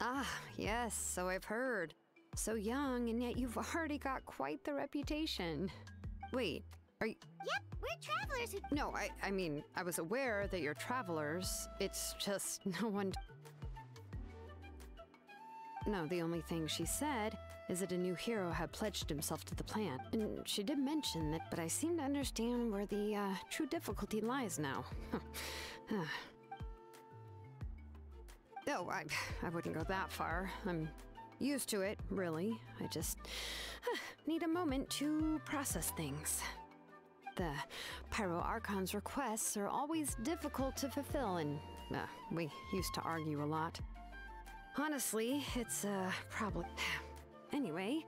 Ah, yes, so I've heard. So young, and yet you've already got quite the reputation. Wait, are you... Yep, we're travelers who... No, I mean, I was aware that you're travelers. It's just no one... No, the only thing she said is that a new hero had pledged himself to the plan. And she did mention that, but I seem to understand where the true difficulty lies now. No, I wouldn't go that far. I'm used to it, really. I just need a moment to process things. The Pyro Archon's requests are always difficult to fulfill, and we used to argue a lot. Honestly, it's probably... Anyway,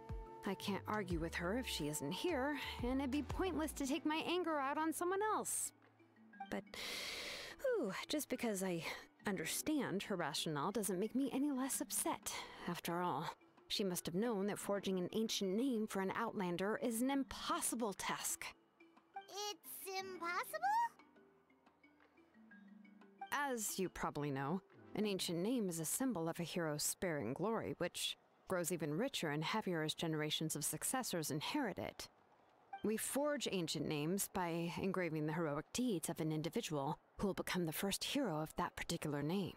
I can't argue with her if she isn't here, and it'd be pointless to take my anger out on someone else. But, just because I understand her rationale doesn't make me any less upset. After all, she must have known that forging an ancient name for an Outlander is an impossible task. It's impossible? As you probably know, an ancient name is a symbol of a hero's spirit and glory, which grows even richer and heavier as generations of successors inherit it. We forge ancient names by engraving the heroic deeds of an individual who will become the first hero of that particular name.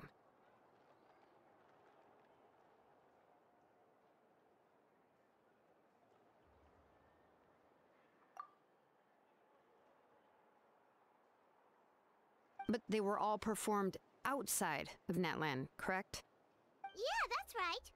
But they were all performed outside of Natlan, correct? Yeah, that's right.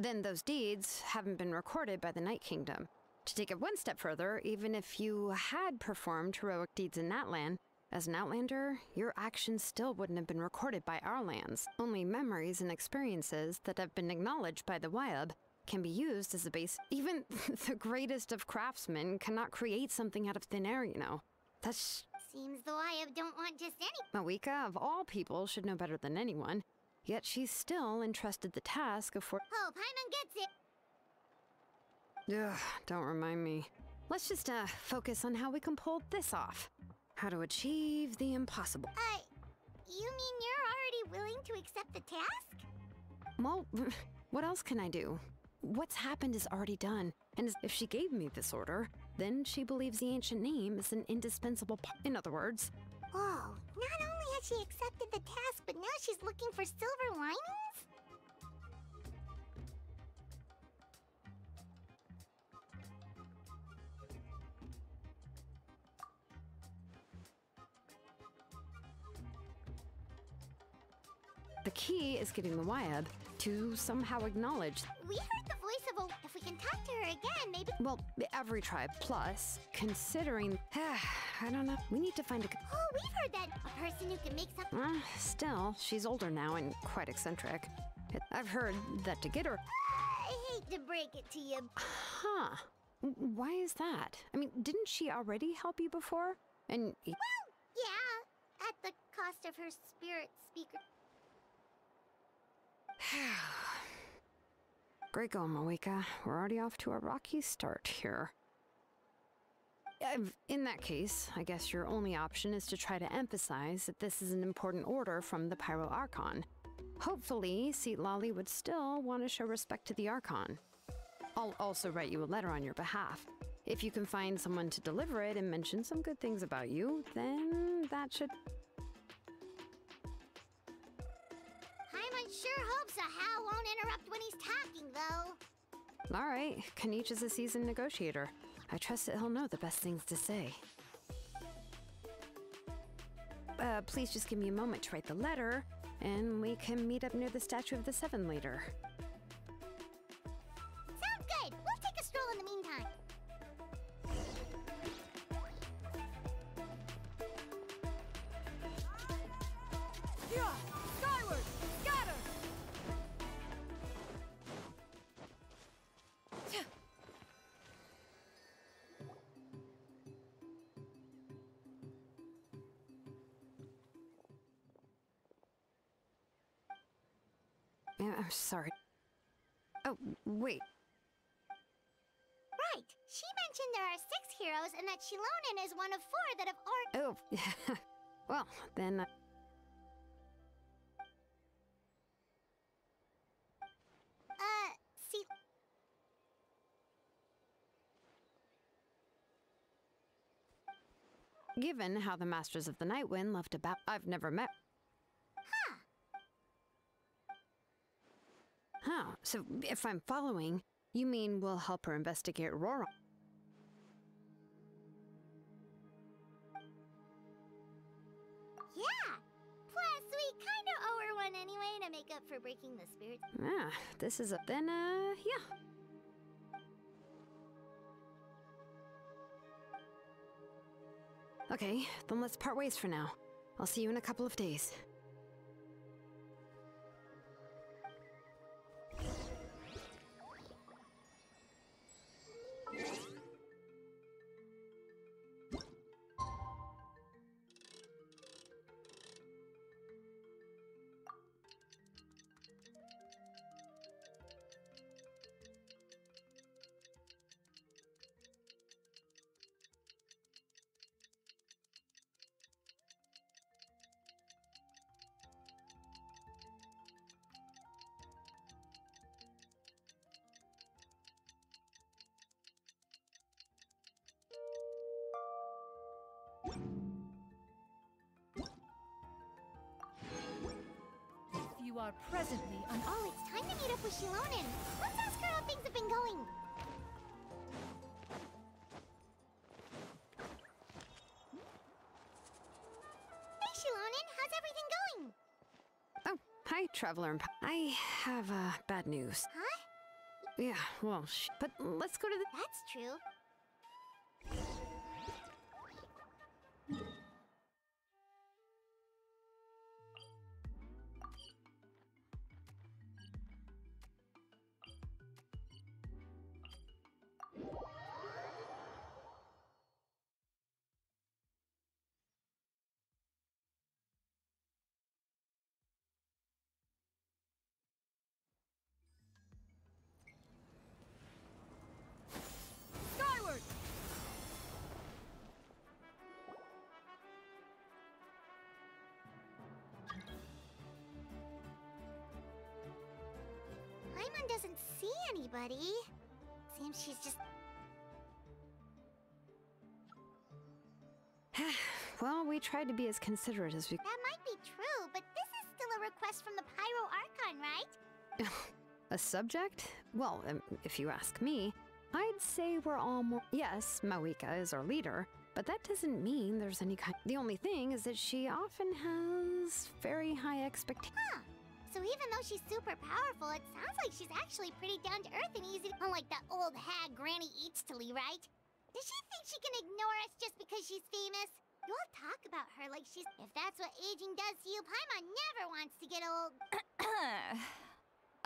Then those deeds haven't been recorded by the Night Kingdom. To take it one step further, even if you had performed heroic deeds in Natlan, as an Outlander, your actions still wouldn't have been recorded by our lands. Only memories and experiences that have been acknowledged by the Wyab can be used as a base. Even the greatest of craftsmen cannot create something out of thin air, you know. That's... Seems the Wyab don't want just any... Mawika, of all people, should know better than anyone. Yet she's still entrusted the task of Hope Hyman gets it! Ugh, don't remind me. Let's just, focus on how we can pull this off. How to achieve the impossible. You mean you're already willing to accept the task? Well, what else can I do? What's happened is already done, and if she gave me this order, then she believes the ancient name is an indispensable part. In other words... Whoa, not only has she accepted the task, but now she's looking for silver linings? The key is getting the Wyab to somehow acknowledge... We heard the voice of a... If we can talk to her again, maybe... Well, every tribe, plus, considering... I don't know. We need to find a... Oh, we've heard that. A person who can make something... Still, she's older now and quite eccentric. I've heard that to get her... I hate to break it to you. Huh. Why is that? I mean, didn't she already help you before? And... Well, yeah. At the cost of her spirit speaker... Great going, Mawika. We're already off to a rocky start here. In that case, I guess your only option is to try to emphasize that this is an important order from the Pyro Archon. Hopefully, Seat Lolly would still want to show respect to the Archon. I'll also write you a letter on your behalf. If you can find someone to deliver it and mention some good things about you, then that should... Hyman sure hopes a Hal won't interrupt when he's talking, though. All right, Kanich is a seasoned negotiator. I trust that he'll know the best things to say. Please just give me a moment to write the letter, and we can meet up near the Statue of the Seven later. Sounds good. We'll take a stroll in the meantime. Yeah! Skyward! Scatter! Yeah, I'm sorry. Oh, wait. Right. She mentioned there are 6 heroes and that Shilonen is one of 4 that have Oh, well, then... Given how the Masters of the Night Wind left about, I've never met. Huh, so if I'm following, you mean we'll help her investigate Aurora? Yeah! Plus, we kinda owe her one anyway to make up for breaking the spirits. Ah, this is a... Then, yeah. Okay, then let's part ways for now. I'll see you in a couple of days. You are presently on. Oh, it's time to meet up with Shilonen. Let's ask her how things have been going. Hey, Shilonen, how's everything going? Oh, hi, Traveler. I have, bad news. Huh? Yeah, well, but let's go to the... That's true. Skyward! Paimon doesn't see anybody. Seems she's just... Well, we tried to be as considerate as we... That might be true, but this is still a request from the Pyro Archon, right? A subject? Well, if you ask me, I'd say we're all more... Yes, Mawika is our leader, but that doesn't mean there's any kind... The only thing is that she often has very high expectations. Huh. So even though she's super powerful, it sounds like she's actually pretty down to earth and easy. Unlike that old hag Granny Eatsley, right? Does she think she can ignore us just because she's famous? You all talk about her like she's... If that's what aging does to you, Paimon never wants to get old.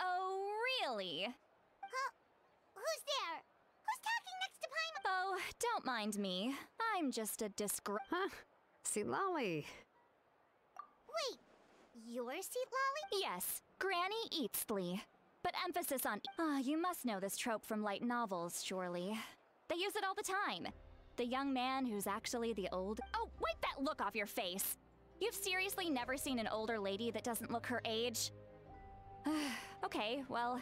Oh, really? Huh? Who's there? Who's talking next to Paimon? Oh, don't mind me. I'm just a Huh? See, Lolly. Wait, you're Seat Lolly? Yes, Granny Eatsley. But emphasis on... you must know this trope from light novels, surely. They use it all the time. The young man who's actually the old... Oh, wipe that look off your face! You've seriously never seen an older lady that doesn't look her age? Okay, well,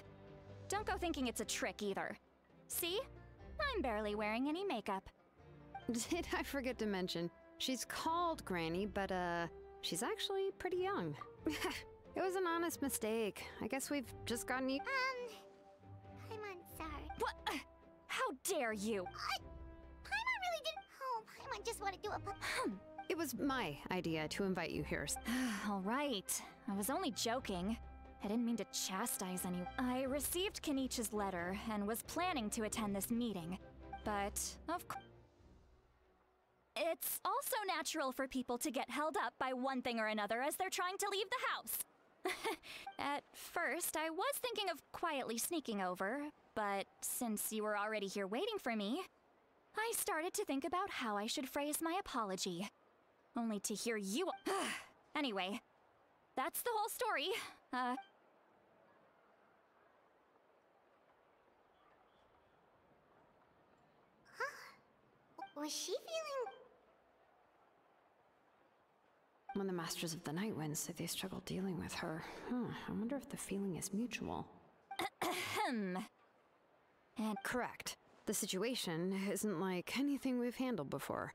don't go thinking it's a trick either. See? I'm barely wearing any makeup. Did I forget to mention, she's called Granny, but, she's actually pretty young. It was an honest mistake. I guess we've just gotten you... Paimon, sorry. What? How dare you? Paimon really didn't... Oh, Paimon just wanted to do a... It was my idea to invite you here. All right. I was only joking. I didn't mean to chastise anyone. I received Kenichi's letter and was planning to attend this meeting, but of course... It's also natural for people to get held up by one thing or another as they're trying to leave the house. At first, I was thinking of quietly sneaking over, but since you were already here waiting for me, I started to think about how I should phrase my apology. Only to hear you... Anyway, that's the whole story. Was she feeling... When the Masters of the Night Wind said they struggled dealing with her, I wonder if the feeling is mutual. And Correct. The situation isn't like anything we've handled before.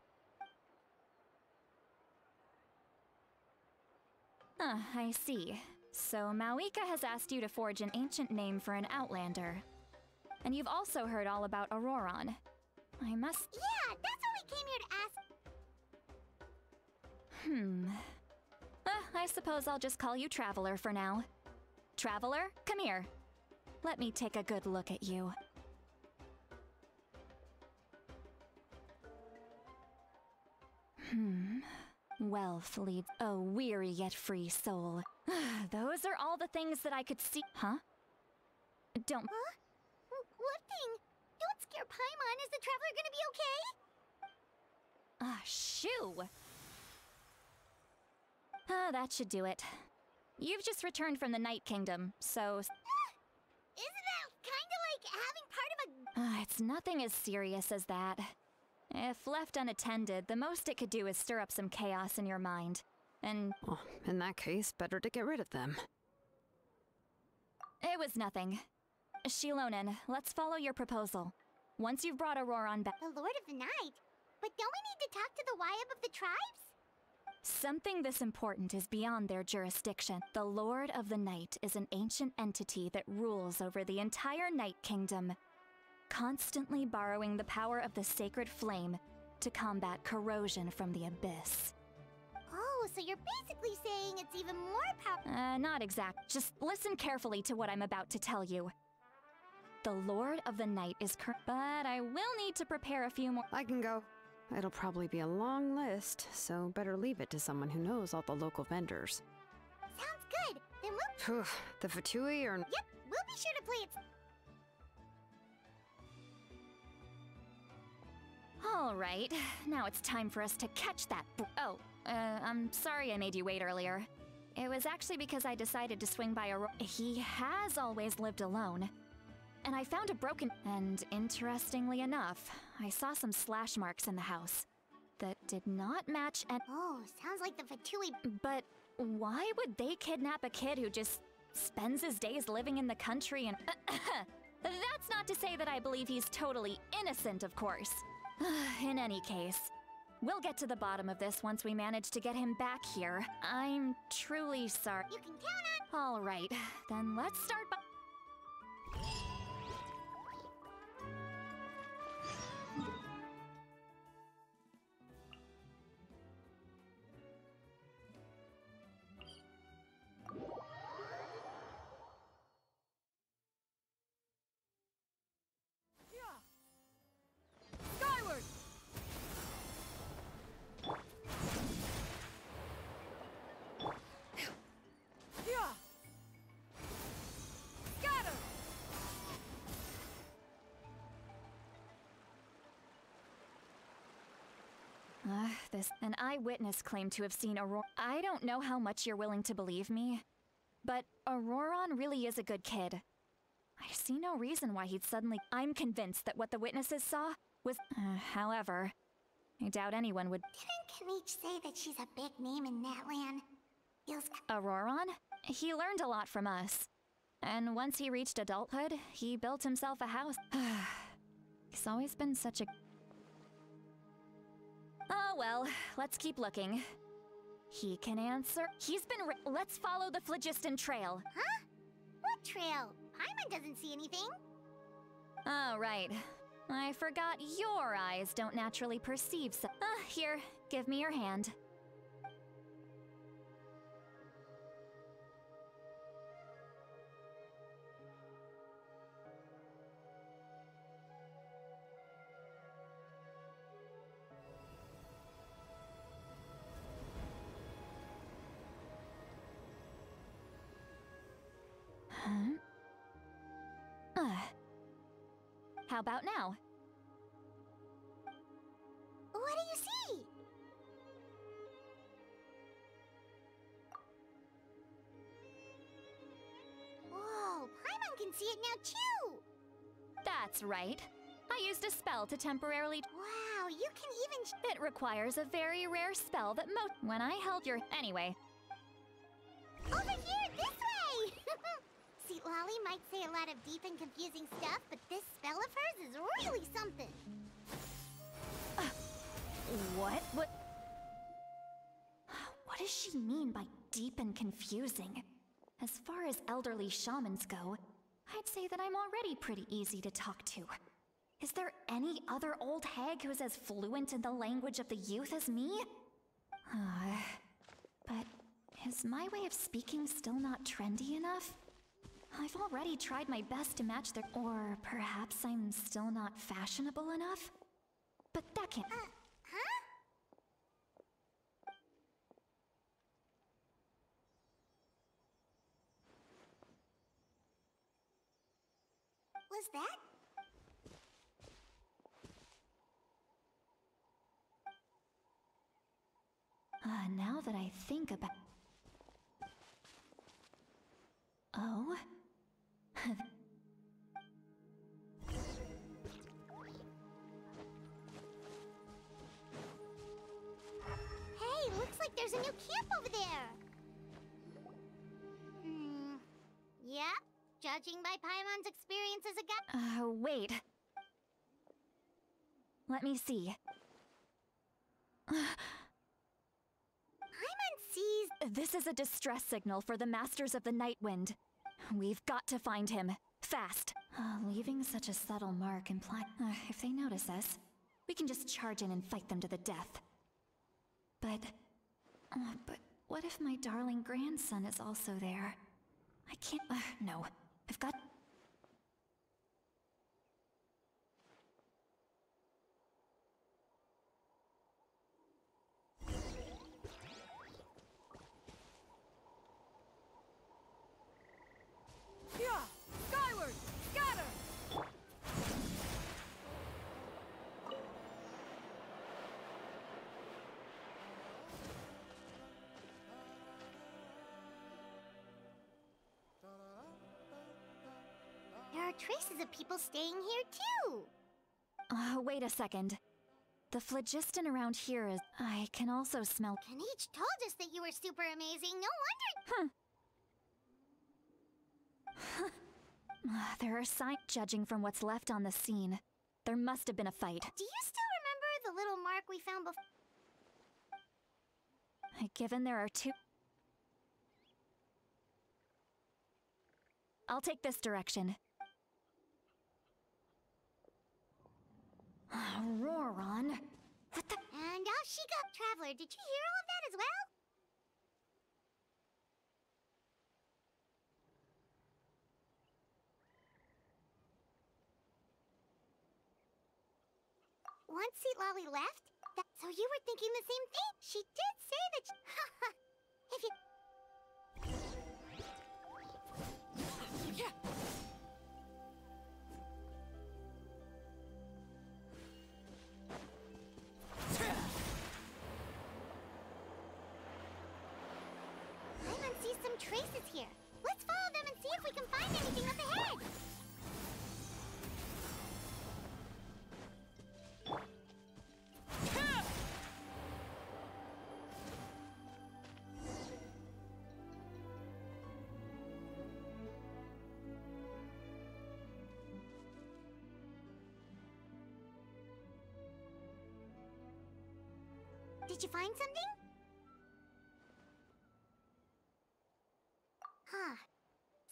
I see. So Mawika has asked you to forge an ancient name for an Outlander. And you've also heard all about Auroron. I must... Yeah, that's what we came here to ask. I suppose I'll just call you Traveler for now. Traveler, come here. Let me take a good look at you. Wealth leads a weary yet free soul. Those are all the things that I could see. Huh? Don't... Huh? What thing? Don't scare Paimon. Is the Traveler gonna be okay? Shoo! That should do it. You've just returned from the Night Kingdom, so... Isn't that kinda like having part of a... It's nothing as serious as that. If left unattended, the most it could do is stir up some chaos in your mind. And... Well, in that case, better to get rid of them. It was nothing. Shilonen, let's follow your proposal. Once you've brought Auroron back... The Lord of the Night? But don't we need to talk to the Wyab of the tribes? Something this important is beyond their jurisdiction. The Lord of the Night is an ancient entity that rules over the entire Night Kingdom, constantly borrowing the power of the sacred flame to combat corrosion from the abyss. Oh, so you're basically saying it's even more powerful. Not exact. Just listen carefully to what I'm about to tell you. The Lord of the Night is but I will need to prepare a few more. I can go. It'll probably be a long list, so better leave it to someone who knows all the local vendors. Sounds good. Then we'll... The Fatui or... Yep, we'll be sure to play it... Alright, now it's time for us to catch that I'm sorry I made you wait earlier. It was actually because I decided to swing by He has always lived alone. And I found a broken... And interestingly enough, I saw some slash marks in the house that did not match and... Oh, sounds like the Fatui... But why would they kidnap a kid who just spends his days living in the country and... That's not to say that I believe he's totally innocent, of course. In any case, we'll get to the bottom of this once we manage to get him back here. I'm truly sorry. You can count on... All right, then let's start by... Skyward! Yeah! Scatter! An eyewitness claimed to have seen Aurora. I don't know how much you're willing to believe me, but Auroron really is a good kid. I see no reason why he'd suddenly... I'm convinced that what the witnesses saw was... however, I doubt anyone would... Didn't Kanich say that she's a big name in Natlan? Feels... Auroron? He learned a lot from us. And once he reached adulthood, he built himself a house. He's always been such a... Oh well, let's keep looking. He can answer... He's been... Let's follow the Phlogiston Trail. Huh? What trail? Paimon doesn't see anything. Oh, right. I forgot your eyes don't naturally perceive so... Here, give me your hand. How about now? What do you see? Whoa, Paimon can see it now too! That's right. I used a spell to temporarily... Wow, you can even... It requires a very rare spell that when I held your... Anyway. Over here, this way! See, Lolly might say a lot of deep and confusing stuff, but this spell of hers is really something. What? What does she mean by deep and confusing. As far as elderly shamans go, I'd say that I'm already pretty easy to talk to. Is there any other old hag who's as fluent in the language of the youth as me? But is my way of speaking still not trendy enough? I've already tried my best to match their... Or perhaps I'm still not fashionable enough? But that can't... Huh? Was that? Now that I think about... Oh? Hey, looks like there's a new camp over there. Yep. Judging by Paimon's experience as a guy... Wait. Let me see. Paimon sees... This is a distress signal for the Masters of the Night Wind. We've got to find him. Fast. Leaving such a subtle mark implies... if they notice us, we can just charge in and fight them to the death. But what if my darling grandson is also there? I can't... no. I've got... Yeah! Skyward! Scatter! There are traces of people staying here, too. wait a second. The phlogiston around here is... I can also smell... Kanich told us that you were super amazing. No wonder... There are signs... Judging from what's left on the scene, there must have been a fight. Do you still remember the little mark we found before? Given there are two... I'll take this direction. Roron. What the... And out she got. Traveler, did you hear all of that as well? Once Lolly left? So you were thinking the same thing? She did say that if you... Paimon sees some traces here. Let's follow them and see if we can find anything up ahead. Did you find something? Huh.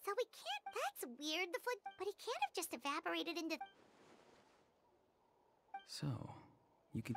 So we can't... That's weird, but he can't have just evaporated into... So, you can...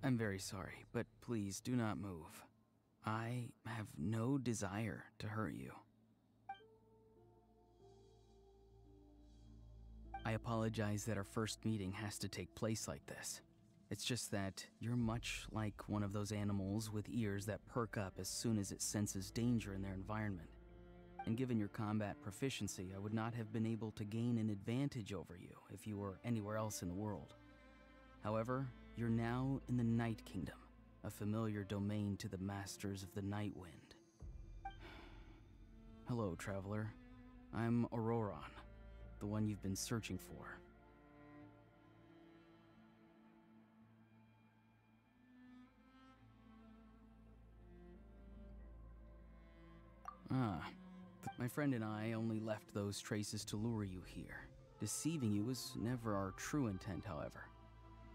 I'm very sorry, but please do not move. I have no desire to hurt you. I apologize that our first meeting has to take place like this. It's just that you're much like one of those animals with ears that perk up as soon as it senses danger in their environment. And given your combat proficiency, I would not have been able to gain an advantage over you if you were anywhere else in the world. However, you're now in the Night Kingdom, a familiar domain to the masters of the Night Wind. Hello, traveler. I'm Auroron, the one you've been searching for. My friend and I only left those traces to lure you here. Deceiving you was never our true intent, however.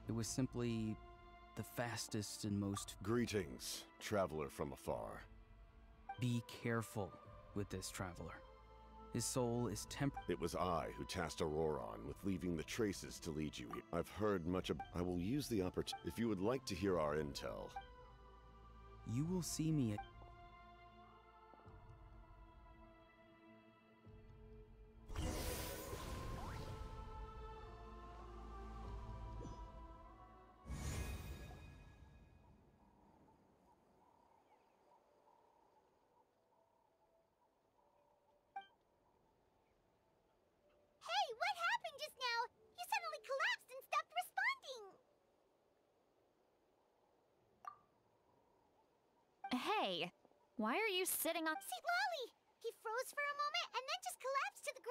It was simply the fastest and most... Greetings, traveler from afar. Be careful with this traveler. His soul is It was I who tasked Auroron with leaving the traces to lead you here. I've heard much of... I will use the opportunity. If you would like to hear our intel... You will see me at... Hey, why are you sitting on... See, Lolly! He froze for a moment and then just collapsed to the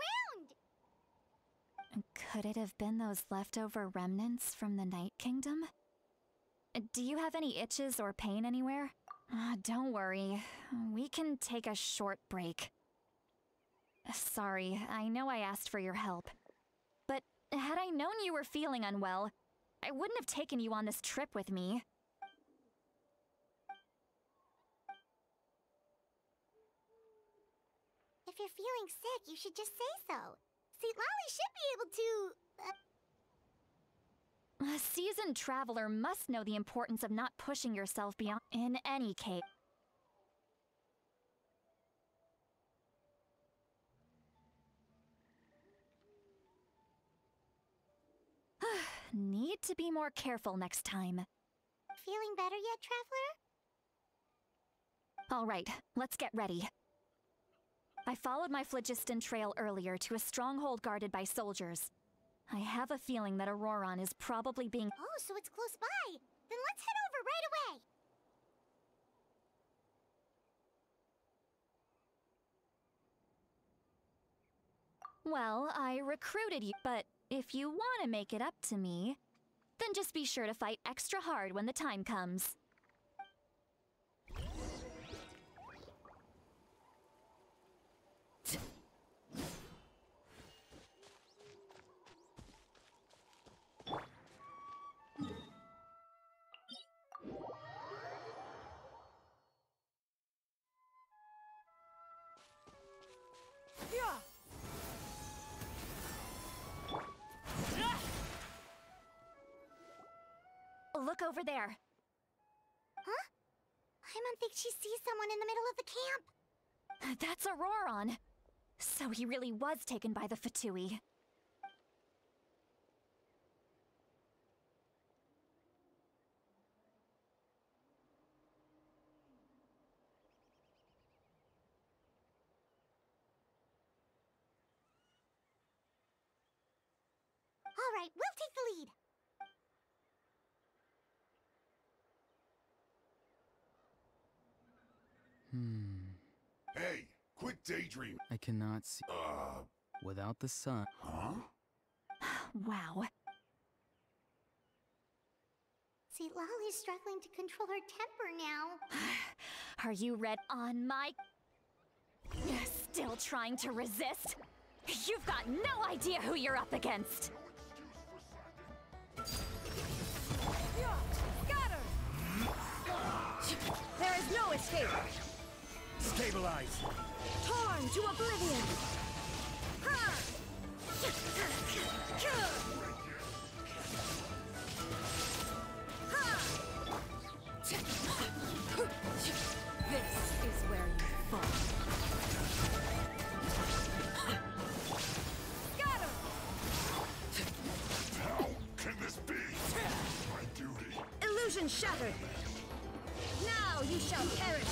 ground! Could it have been those leftover remnants from the Night Kingdom? Do you have any itches or pain anywhere? Don't worry, we can take a short break. Sorry, I know I asked for your help. But had I known you were feeling unwell, I wouldn't have taken you on this trip with me. If you're feeling sick, you should just say so. See, Lolly should be able to... A seasoned traveler must know the importance of not pushing yourself beyond... In any case... Need to be more careful next time. Feeling better yet, traveler? All right, let's get ready. I followed my phlogiston trail earlier to a stronghold guarded by soldiers. I have a feeling that Auroron is probably being... Oh, so it's close by. Then let's head over right away. Well, I recruited you, but if you want to make it up to me, then just be sure to fight extra hard when the time comes. Look over there. Huh? Paimon thinks she sees someone in the middle of the camp. That's Auroron. So he really was taken by the Fatui. All right, we'll take the lead. Hey, quit daydreaming. I cannot see... Without the sun... Huh? Wow. See, Lolly's struggling to control her temper now. Are you read on my... Still trying to resist? You've got no idea who you're up against! Got her! There is no escape! Stabilize! Torn to oblivion! This is where you fall. Got her! Illusion shattered! Now you shall perish!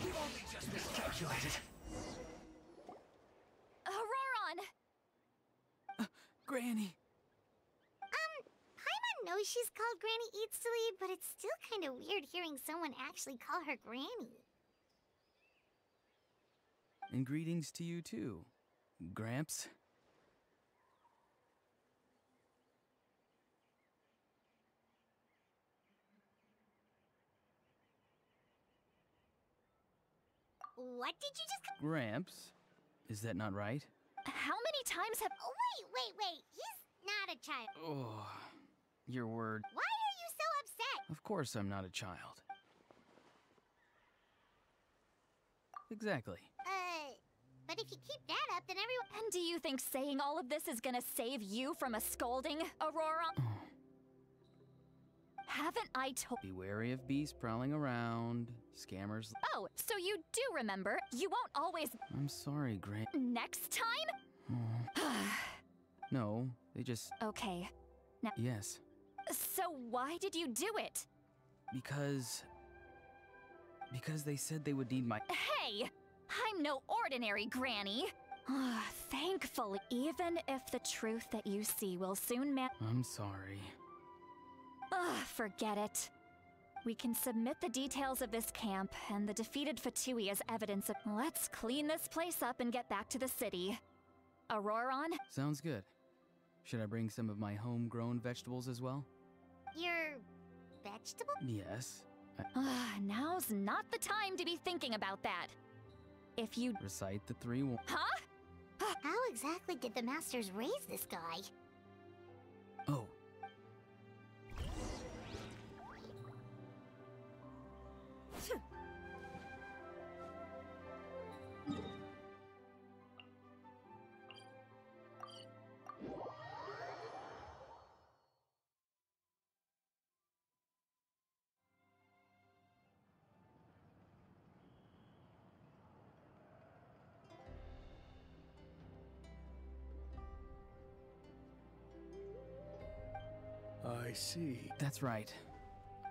We've only just miscalculated. Auroron! Granny! Paimon knows she's called Granny Eats to Leave, but it's still kind of weird hearing someone actually call her Granny. And greetings to you too, Gramps. What did you just... Gramps? Is that not right? How many times have... Oh, wait. He's not a child. Oh, your word. Why are you so upset? Of course I'm not a child. Exactly. But if you keep that up, then everyone... And do you think saying all of this is gonna save you from a scolding, Auroron? Haven't I told... Be wary of beasts prowling around, scammers... Oh, so you do remember. You won't always... I'm sorry, Grant. Next time? No, they just... Okay. Yes. So why did you do it? Because they said they would need my... Hey! I'm no ordinary granny. Thankfully, even if the truth that you see will soon I'm sorry. Forget it. We can submit the details of this camp and the defeated Fatui as evidence of... Let's clean this place up and get back to the city. Auroron? Sounds good. Should I bring some of my homegrown vegetables as well? Your... vegetable? Yes. Now's not the time to be thinking about that. If you... Recite the 3 Huh? How exactly did the Masters raise this guy? Oh. I see. That's right.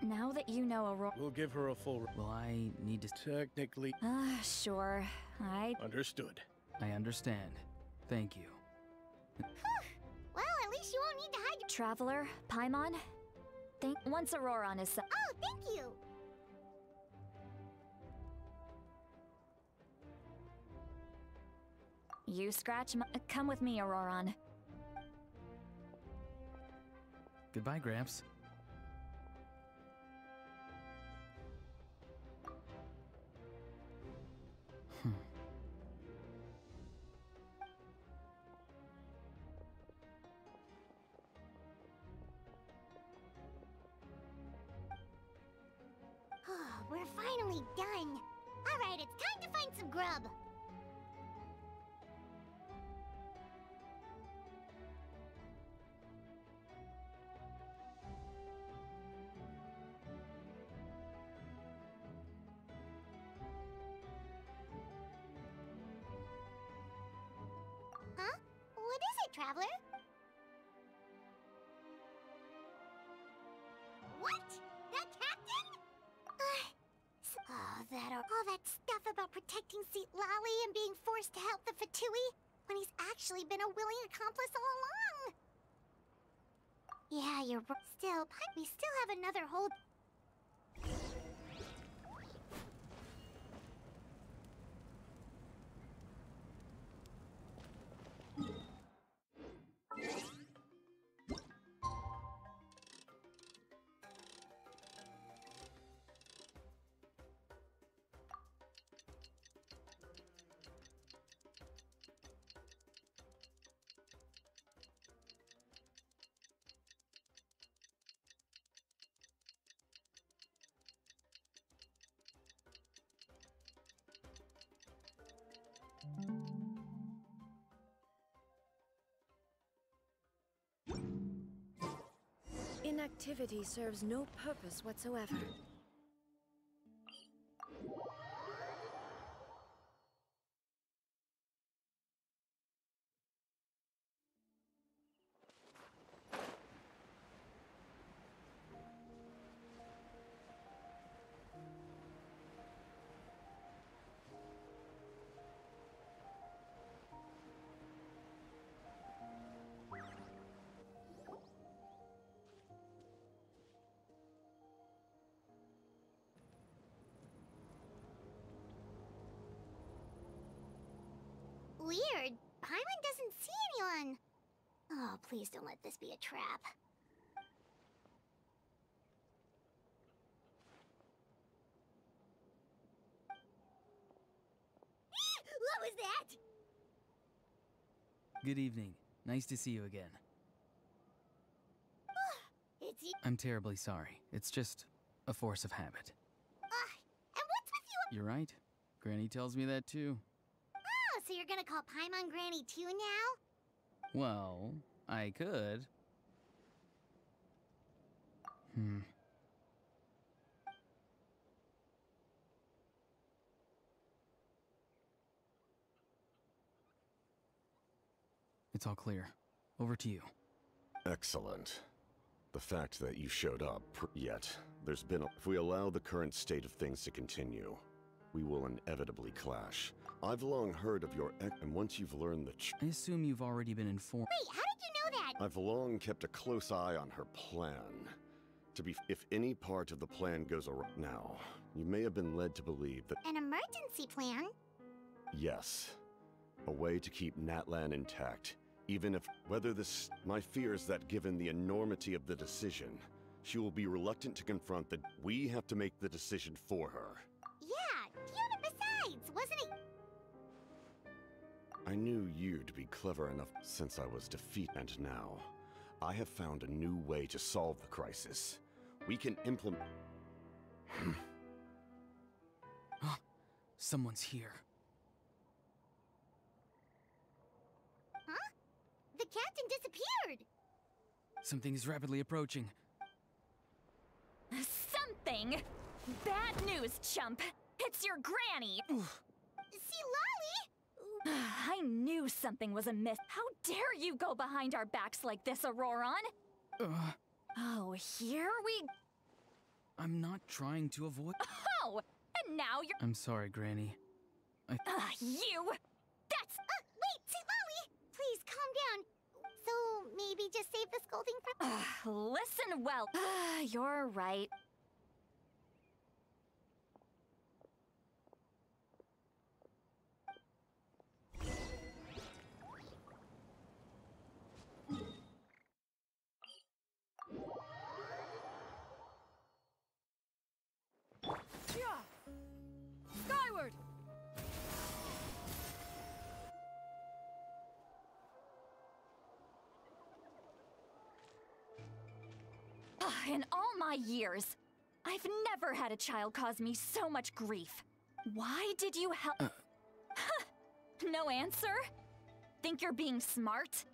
Now that you know Aurora... We'll give her a full... Will I need to... Technically... Sure. Understood. I understand. Thank you. Well, at least you won't need to hide your... Traveler, Paimon? Once Auroron is... Oh, thank you! You scratch my... Come with me, Auroron. Goodbye, Gramps. We're finally done. Alright, it's time to find some grub. Huh? What is it, Traveler? What? That captain? All that stuff about protecting Seat Lally and being forced to help the Fatui when he's actually been a willing accomplice all along. Yeah, you're still, we still have another whole... Inactivity serves no purpose whatsoever. weird. Paimon doesn't see anyone. Oh, please don't let this be a trap. What was that? Good evening. Nice to see you again. It's you. I'm terribly sorry. It's just a force of habit. And what's with you? You're right. Granny tells me that too. Oh, so you're gonna call Paimon Granny too now? Well, I could. It's all clear. Over to you. Excellent. The fact that you showed up, yet, there's been if we allow the current state of things to continue, we will inevitably clash. I've long heard of your and once you've learned the I assume you've already been informed. Wait, how did you know that? I've long kept a close eye on her plan. If any part of the plan goes awry now, you may have been led to believe that An emergency plan? yes, a way to keep Natlan intact. Even if, my fear is that given the enormity of the decision, she will be reluctant to confront that we have to make the decision for her. Yeah, besides, wasn't it? I knew you'd be clever enough since I was defeated, and now, I have found a new way to solve the crisis. We can implement... Someone's here. The captain disappeared! Something is rapidly approaching. Something? Bad news, chump. It's your granny. See, Lolly? I knew something was amiss. How dare you go behind our backs like this, Auroron? Oh, here we... I'm not trying to avoid... Oh! And now you're... I'm sorry, Granny. You! That's... Wait, see, Lolly! Please, calm down. So, maybe just save the scolding for... Listen well. You're right. Skyward! In all my years, I've never had a child cause me so much grief. Why did you help? No answer? Think you're being smart?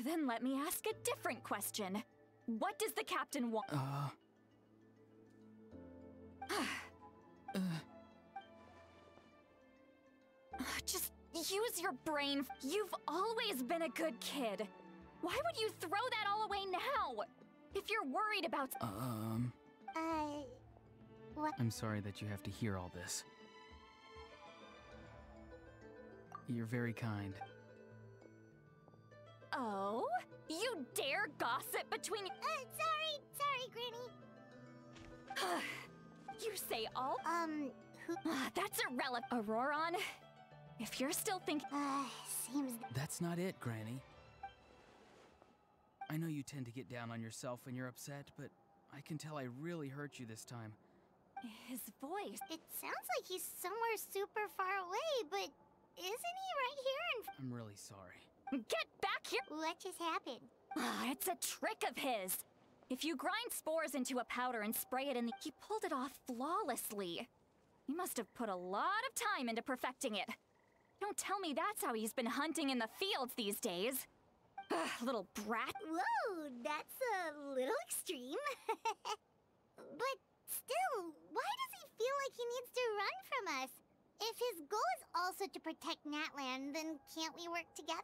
Then let me ask a different question. What does the captain want? Just use your brain. You've always been a good kid. Why would you throw that all away now? If you're worried about... What? I'm sorry that you have to hear all this. You're very kind. Oh? You dare gossip between... Sorry, Granny. You say all... Who... That's irrelevant. Auroron, if you're still thinking... Seems... That's not it, Granny. I know you tend to get down on yourself when you're upset, but I can tell I really hurt you this time. His voice... It sounds like he's somewhere super far away, but isn't he right here in... I'm really sorry. Get back here! What just happened? It's a trick of his. If you grind spores into a powder and spray it in the... He pulled it off flawlessly. He must have put a lot of time into perfecting it. Don't tell me that's how he's been hunting in the fields these days. Little brat. Whoa, that's a little extreme. But still, why does he feel like he needs to run from us? If his goal is also to protect Natlan, then can't we work together?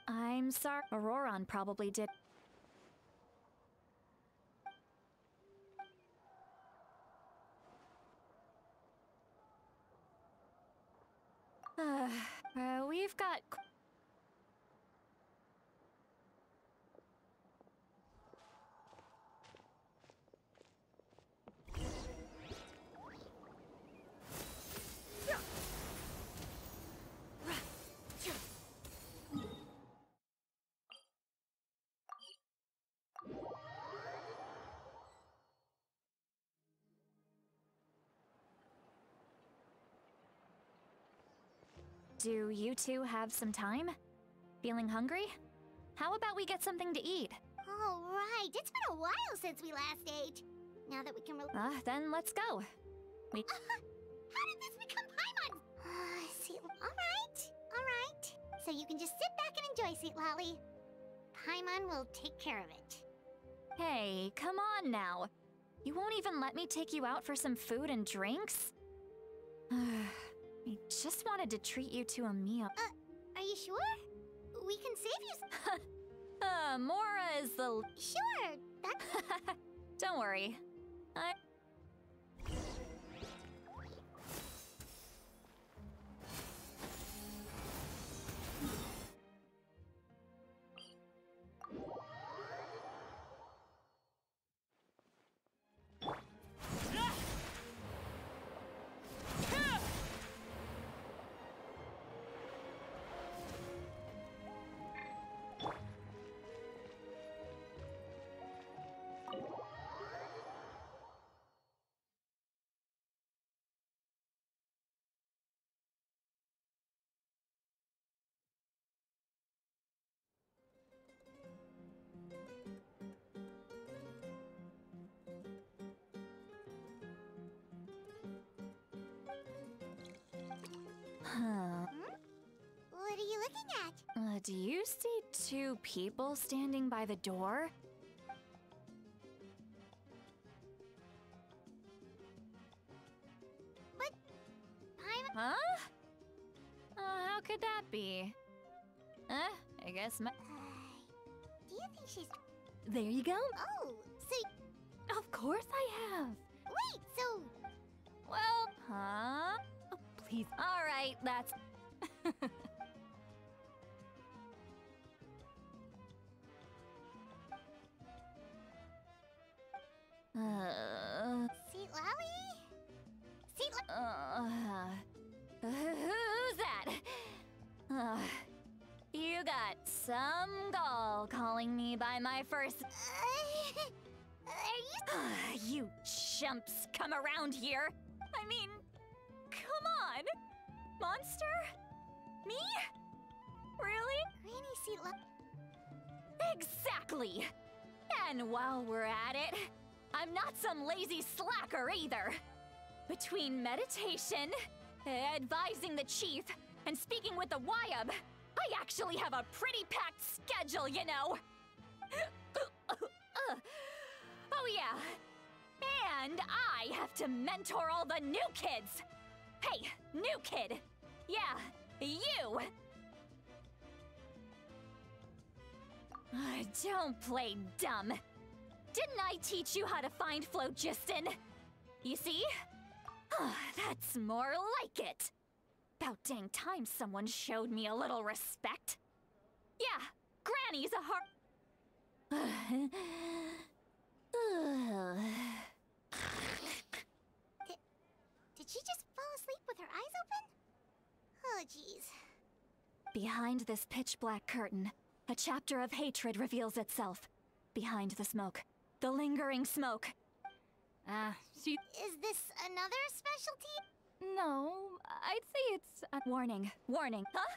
I'm sorry. Auroron probably did. We've got... Do you two have some time? Feeling hungry? How about we get something to eat? Oh, right. It's been a while since we last ate. Now that we can Then let's go. How did this become Paimon? See, alright. So you can just sit back and enjoy, Sweet Lolly. Paimon will take care of it. Hey, come on now. You won't even let me take you out for some food and drinks? I just wanted to treat you to a meal. Are you sure? We can save you. Mora is the... Sure, that's... Don't worry. What are you looking at? Do you see two people standing by the door? But... Huh? How could that be? I guess my... do you think she's... There you go. Oh, so... Of course I have. Wait, so... Well, huh? Oh, please. All right, that's... Sweet Lolly? Sweet Who's that? You got some gall calling me by my first... Are you... You chumps come around here. I mean, come on. Monster? Me? Really? Granny Sweet Lolly... Exactly. And while we're at it, I'm not some lazy slacker either. Between meditation, advising the chief, and speaking with the Wyab, I actually have a pretty packed schedule, you know. Oh yeah. And I have to mentor all the new kids. Hey, new kid. Yeah, you. Don't play dumb. Didn't I teach you how to find phlogiston? You see? That's more like it. About dang time someone showed me a little respect. Yeah, Granny's a heart. Did she just fall asleep with her eyes open? Oh, jeez. Behind this pitch-black curtain, a chapter of hatred reveals itself. Behind the smoke. The lingering smoke. Is this another specialty? No, I'd say it's a warning. Warning. Huh?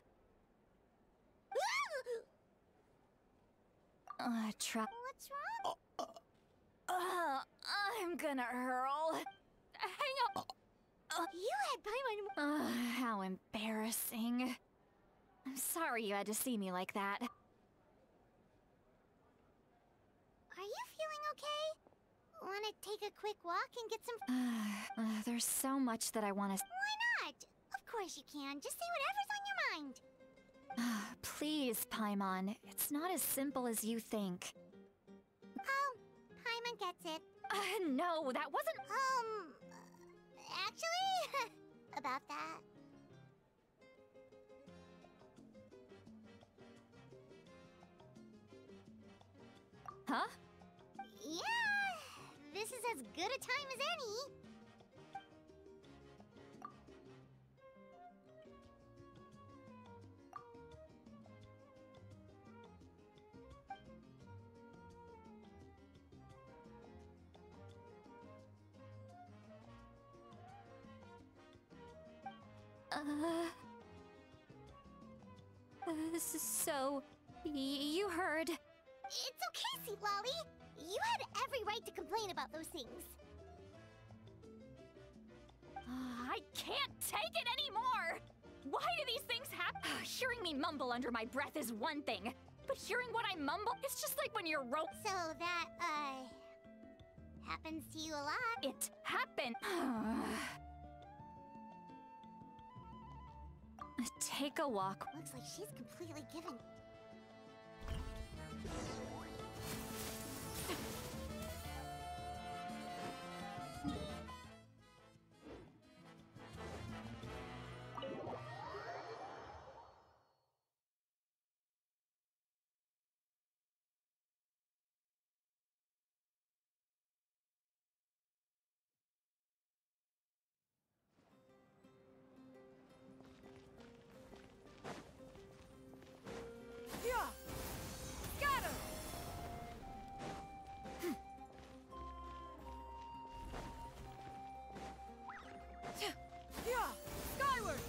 What's wrong? I'm gonna hurl. Hang up. You had Paimon... How embarrassing. I'm sorry you had to see me like that. Are you feeling okay? Wanna take a quick walk and get some... There's so much that I want to... Why not? Of course you can. Just say whatever's on your mind. Please, Paimon. It's not as simple as you think. Oh, Paimon gets it. No, that wasn't... Actually, about that. Huh? Yeah, this is as good a time as any. So, you heard. It's okay, Sweet Lolly. You had every right to complain about those things. I can't take it anymore! Why do these things happen? Hearing me mumble under my breath is one thing, but hearing what I mumble, it's just like when you're So that, happens to you a lot. It happened! Take a walk. Looks like she's completely given. Yeah! Got him! Yeah! Skyward!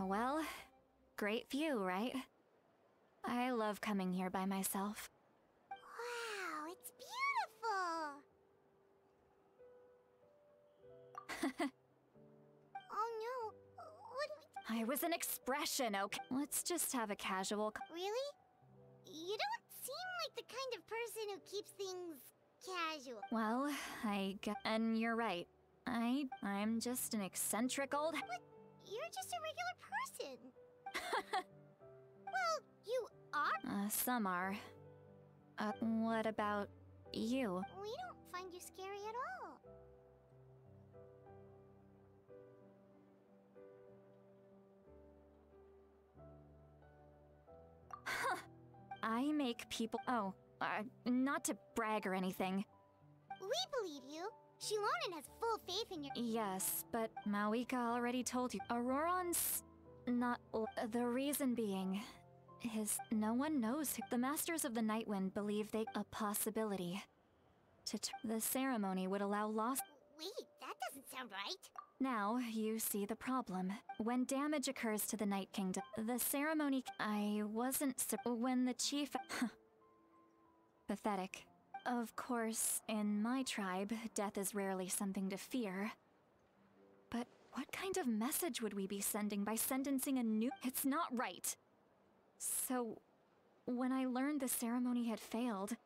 Well, great view, right? I love coming here by myself. Wow, it's beautiful! Oh no, what do we... I was an expression, okay? Let's just have a casual Really? You don't seem like the kind of person who keeps things casual. Well, and you're right. I'm just an eccentric old... You're just a regular person. Well, you are. Some are. What about you? We don't find you scary at all. I make people... Oh, not to brag or anything. We believe you. Shilonen has full faith in your... Yes, but Mawika already told you. Auroron's... not... The reason being... is no one knows who... The Masters of the Nightwind believe they... A possibility. The ceremony would allow lost... Wait, that doesn't sound right. Now, you see the problem. When damage occurs to the Night Kingdom, the ceremony... I wasn't... When the chief... Pathetic. Of course, in my tribe, death is rarely something to fear. But what kind of message would we be sending by sentencing a new... It's not right! So, when I learned the ceremony had failed,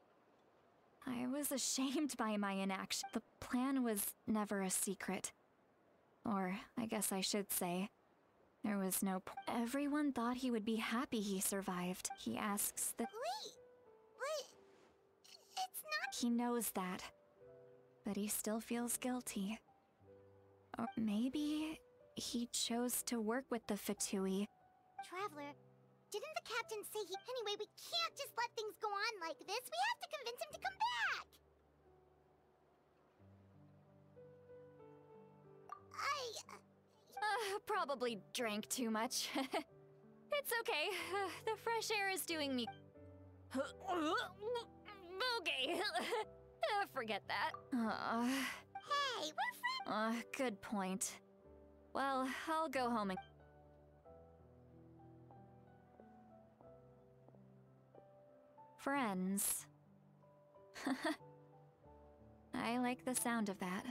I was ashamed by my inaction. The plan was never a secret. Or, I guess I should say, there was no everyone thought he would be happy he survived. He asks the... Wait, but... It's not... He knows that. But he still feels guilty. Or maybe he chose to work with the Fatui. Traveler, didn't the captain say he... Anyway, we can't just let things go on like this. We have to convince him to come back! Probably drank too much. It's okay. The fresh air is doing me... Okay. Forget that. Hey, we're friends! Good point. Well, I'll go home and... Friends. I like the sound of that.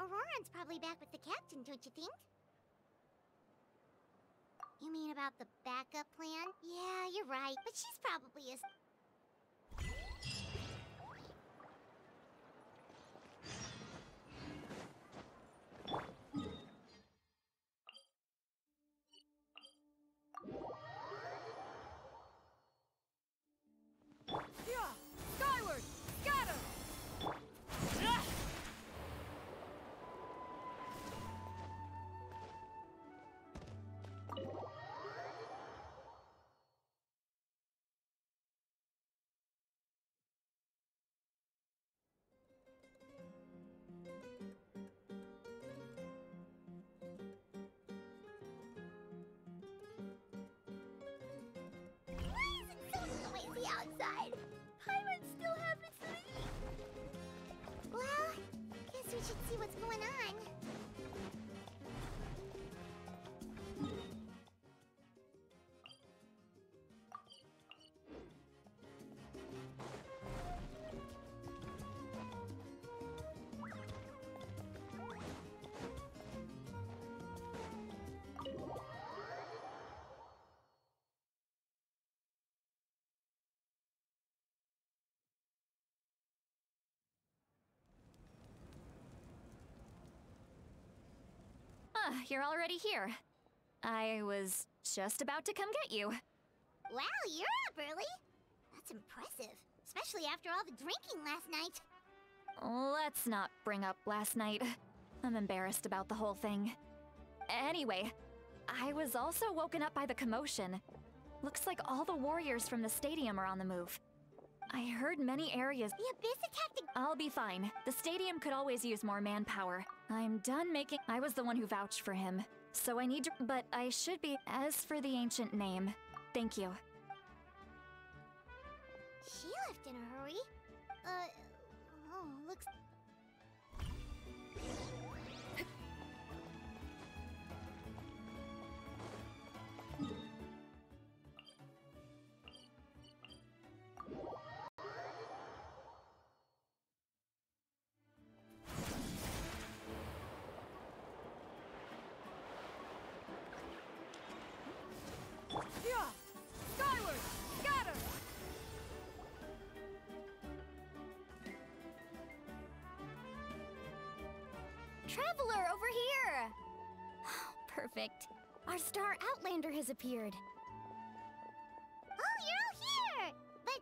Auroran's probably back with the captain, don't you think? You mean about the backup plan? Yeah, you're right, but she's probably as... should see what's going on. You're already here. I was just about to come get you. Wow, you're up early. That's impressive, especially after all the drinking last night. Let's not bring up last night. I'm embarrassed about the whole thing. Anyway, I was also woken up by the commotion. Looks like all the warriors from the stadium are on the move. I heard many areas. The Abyss attacked the... I'll be fine. The stadium could always use more manpower. I'm done making... I was the one who vouched for him. So I need to... But I should be... As for the ancient name, thank you. She left in a hurry. Oh, looks... Yeah! Skyward! Scatter! Traveler, over here! Perfect. Our star Outlander has appeared. Oh, you're all here! But,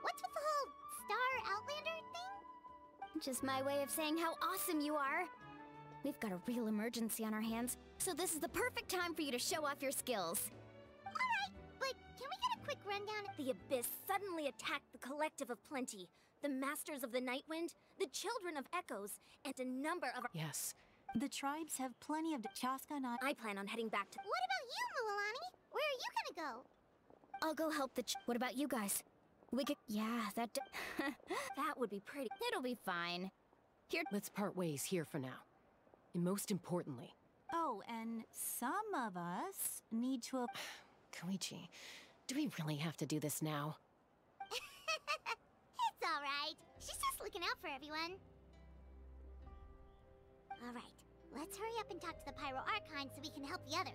what's with the whole Star Outlander thing? Just my way of saying how awesome you are. We've got a real emergency on our hands, so this is the perfect time for you to show off your skills. Alright, but can we get a quick rundown? The Abyss suddenly attacked the Collective of Plenty, the Masters of the Nightwind, the Children of Echoes, and a number of... Yes. The tribes have plenty of... Chaska and I plan on heading back to... What about you, Mualani? Where are you gonna go? I'll go help the What about you guys? We could... Yeah, that... That would be pretty... It'll be fine. Here... Let's part ways here for now. And most importantly... Oh, and some of us need to... Koichi, do we really have to do this now? It's alright. She's just looking out for everyone. Alright, let's hurry up and talk to the Pyro Archon so we can help the others.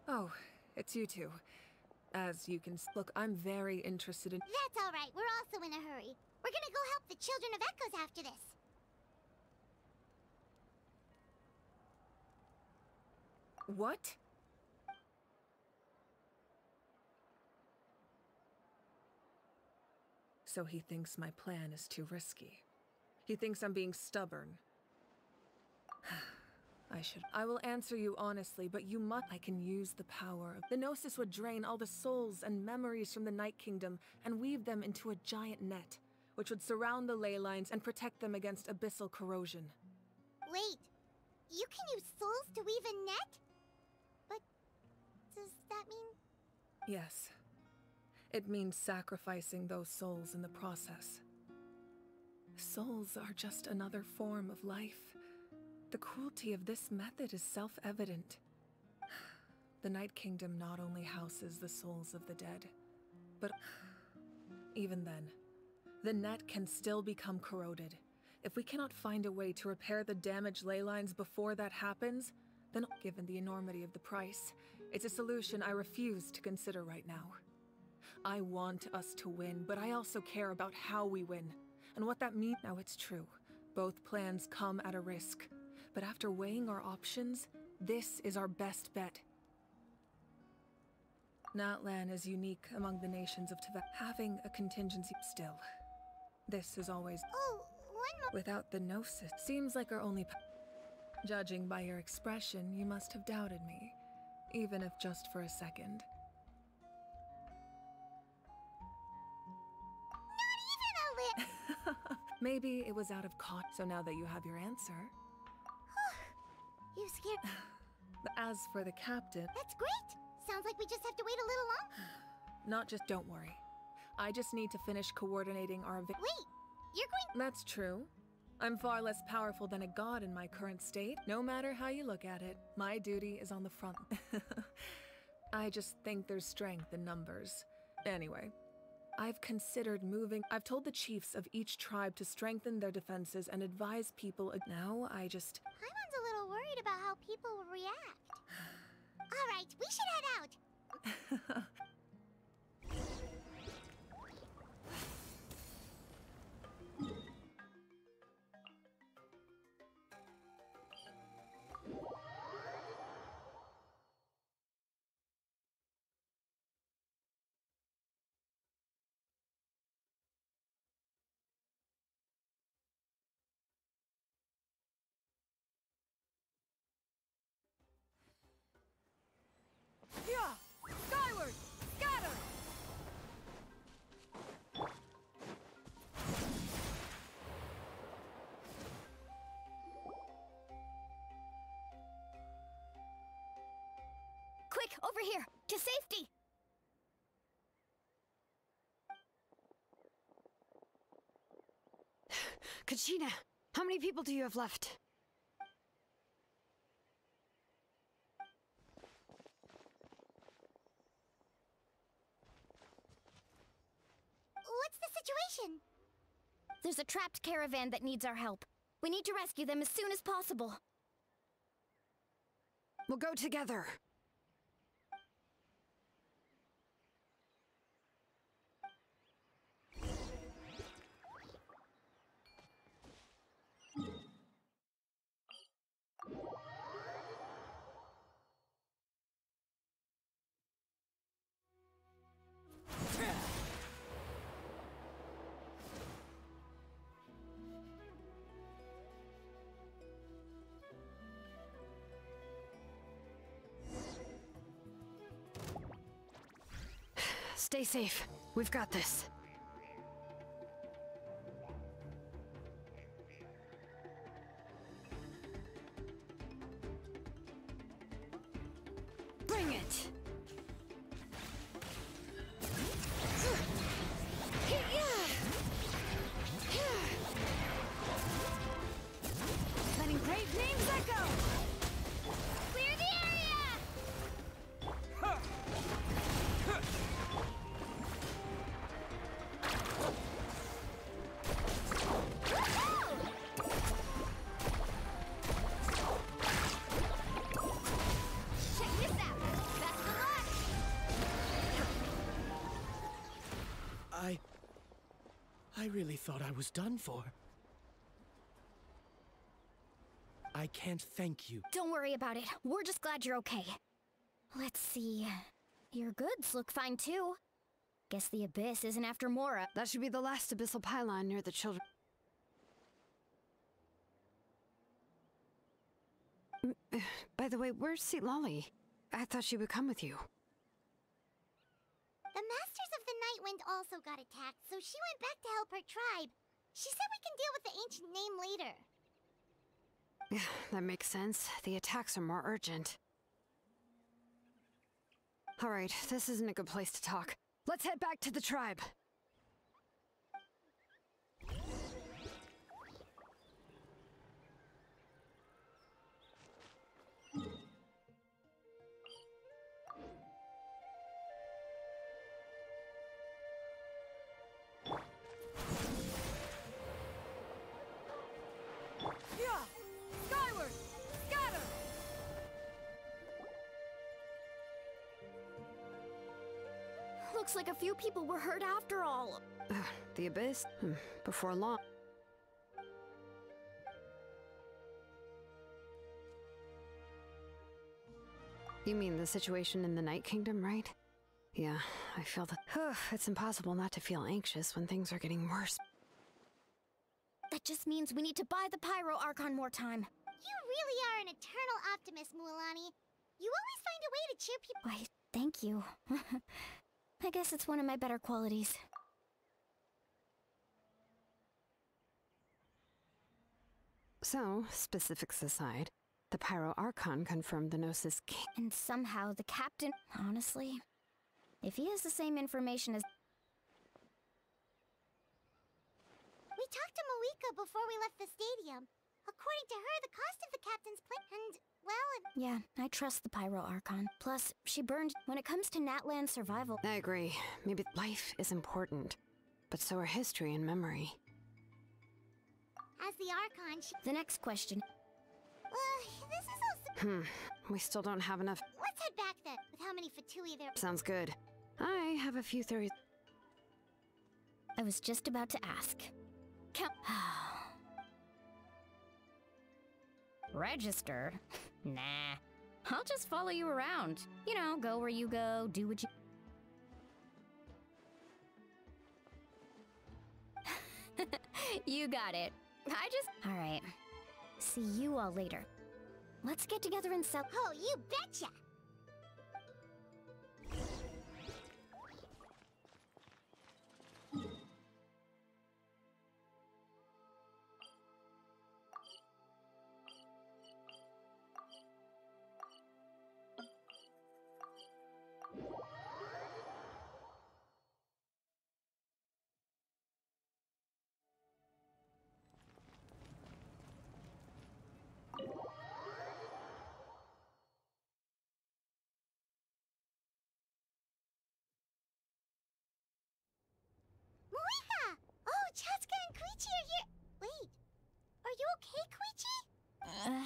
Oh, it's you two. As you can look, I'm very interested in... That's alright, we're also in a hurry. We're gonna go help the Children of Echoes after this. What? So he thinks my plan is too risky. He thinks I'm being stubborn. I will answer you honestly, but you must... I can use the power of... The Gnosis would drain all the souls and memories from the Night Kingdom and weave them into a giant net, which would surround the ley lines and protect them against abyssal corrosion. Wait, you can use souls to weave a net? But does that mean... Yes. It means sacrificing those souls in the process. Souls are just another form of life. The cruelty of this method is self-evident. The Night Kingdom not only houses the souls of the dead, but even then, the net can still become corroded. If we cannot find a way to repair the damaged ley lines before that happens, then given the enormity of the price, it's a solution I refuse to consider right now. I want us to win, but I also care about how we win, and what that means. Now it's true, both plans come at a risk. But after weighing our options, this is our best bet. Natlan is unique among the nations of Tibet, having a contingency still. This is always... Oh, one more... Without the Gnosis, seems like our only... Judging by your expression, you must have doubted me, even if just for a second. Not even a Maybe it was out of caught, so now that you have your answer. You scared... As for the captain... That's great! Sounds like we just have to wait a little longer. Not just... Don't worry. I just need to finish coordinating our... Wait! You're going... That's true. I'm far less powerful than a god in my current state. No matter how you look at it, my duty is on the front. I just think there's strength in numbers. Anyway, I've considered moving... I've told the chiefs of each tribe to strengthen their defenses and advise people... Now I just... Paimon's a little worried about how people will react. Alright, we should head out. Yeah! Skyward! Scatter! Quick, over here! To safety! Kachina, how many people do you have left? What's the situation? There's a trapped caravan that needs our help. We need to rescue them as soon as possible. We'll go together. Stay safe. We've got this. Bring it! Letting great names echo! Clear the area! Check this out! Best of luck! I really thought I was done for. I can't thank you. Don't worry about it. We're just glad you're okay. Let's see. Your goods look fine too. Guess the Abyss isn't after Mora. That should be the last abyssal pylon near the children. By the way, where's Lolly? I thought she would come with you. The Masters of the Nightwind also got attacked, so she went back to help her tribe. She said we can deal with the ancient name later. Yeah, that makes sense. The attacks are more urgent. Alright, this isn't a good place to talk. Let's head back to the tribe. Yeah! Skyward! Scatter! Looks like a few people were hurt after all. The Abyss? Before long. You mean the situation in the Night Kingdom, right? Yeah, I feel that. It's impossible not to feel anxious when things are getting worse. That just means we need to buy the Pyro Archon more time. You really are an eternal optimist, Mualani. You always find a way to cheer people. Why, thank you. I guess it's one of my better qualities. So, specifics aside, the Pyro Archon confirmed the Gnosis King. And somehow the captain... Honestly, if he has the same information as... We talked to Moika before we left the stadium. According to her, the cost of the captain's plane and, well, Yeah, I trust the Pyro Archon. Plus, she burned... When it comes to Natlan survival... I agree. Maybe life is important, but so are history and memory. as the Archon, The next question. this is all We still don't have enough. Let's head back then, with how many Fatui there... Sounds good. I have a few theories. I was just about to ask. Count... Register? Nah. I'll just follow you around. You know, go where you go, do what you... You got it. Alright. See you all later. Let's get together and sell... Oh, you betcha! Moika! Oh, Chaska and Koichi are here! Wait, are you okay, Koichi?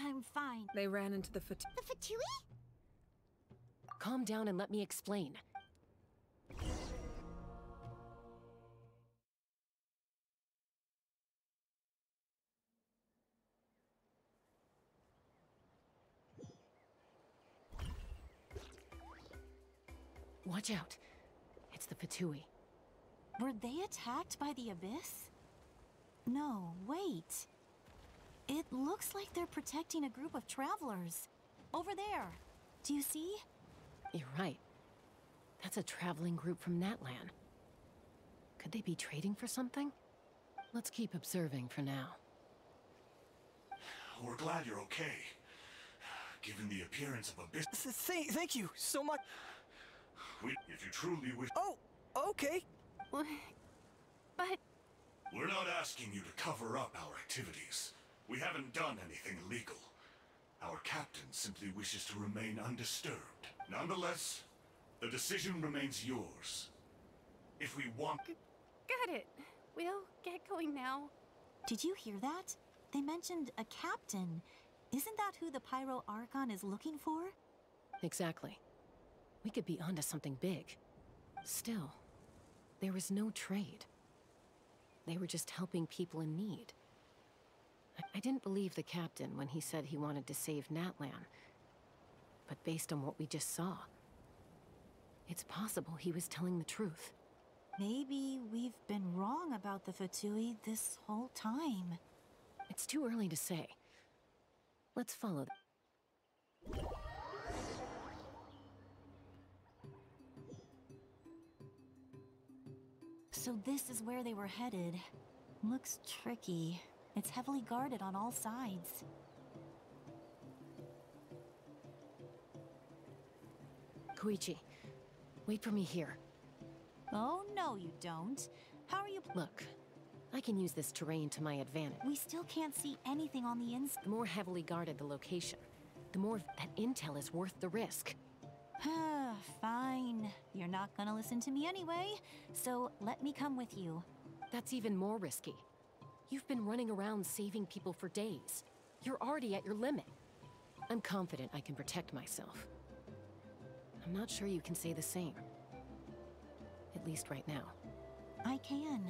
I'm fine. They ran into the Fatui. The Fatui? Calm down and let me explain. Watch out. It's the Fatui. Were they attacked by the Abyss? No, wait. It looks like they're protecting a group of travelers. Over there. Do you see? You're right. That's a traveling group from Natlan. Could they be trading for something? Let's keep observing for now. We're glad you're okay. Given the appearance of Abyss... Thank you so much. If you truly wish... Oh, okay. But... We're not asking you to cover up our activities. We haven't done anything illegal. Our captain simply wishes to remain undisturbed. Nonetheless, the decision remains yours. If we want... Got it. We'll get going now. Did you hear that? They mentioned a captain. Isn't that who the Pyro Archon is looking for? Exactly. We could be onto something big. Still, there was no trade. They were just helping people in need. I didn't believe the captain when he said he wanted to save Natlan. But based on what we just saw, it's possible he was telling the truth. Maybe we've been wrong about the Fatui this whole time. It's too early to say. Let's follow them. So this is where they were headed. Looks tricky. It's heavily guarded on all sides. Koichi, wait for me here. Oh, no you don't. How are you... Look, I can use this terrain to my advantage. We still can't see anything on the inside. The more heavily guarded the location, the more that intel is worth the risk. Fine. You're not gonna listen to me anyway, so let me come with you. That's even more risky. You've been running around saving people for days. You're already at your limit. I'm confident I can protect myself. I'm not sure you can say the same. At least right now. I can.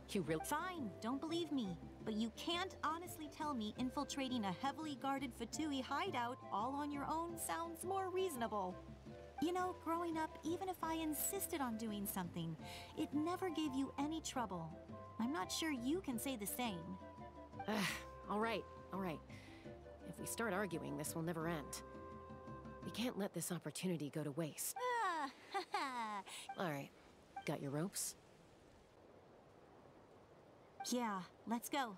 You really... Fine, don't believe me. But you can't honestly tell me infiltrating a heavily guarded Fatui hideout all on your own sounds more reasonable. You know, growing up, even if I insisted on doing something, it never gave you any trouble. I'm not sure you can say the same. All right. If we start arguing, this will never end. We can't let this opportunity go to waste. All right. Got your ropes? Yeah, let's go.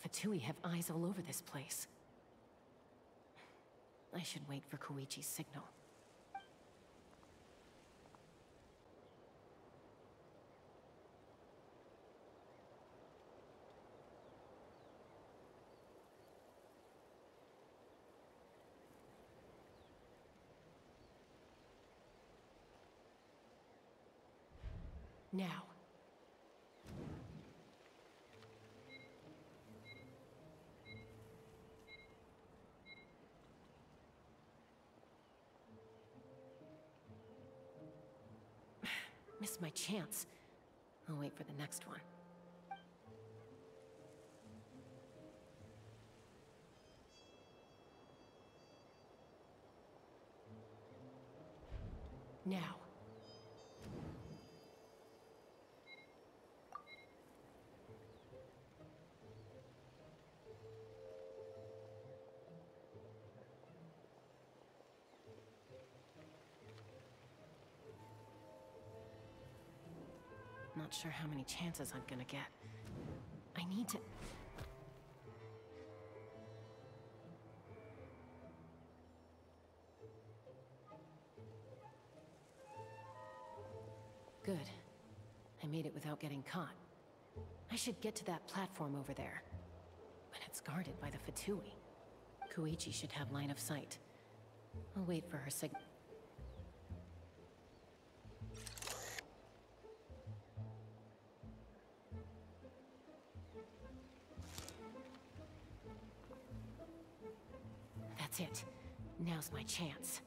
Fatui have eyes all over this place. I should wait for Koichi's signal. Now. Missed my chance. I'll wait for the next one. Now. Not sure how many chances I'm gonna get. I need to... Good. I made it without getting caught. I should get to that platform over there. But it's guarded by the Fatui. Koichi should have line of sight. I'll wait for her signal. That's it. Now's my chance.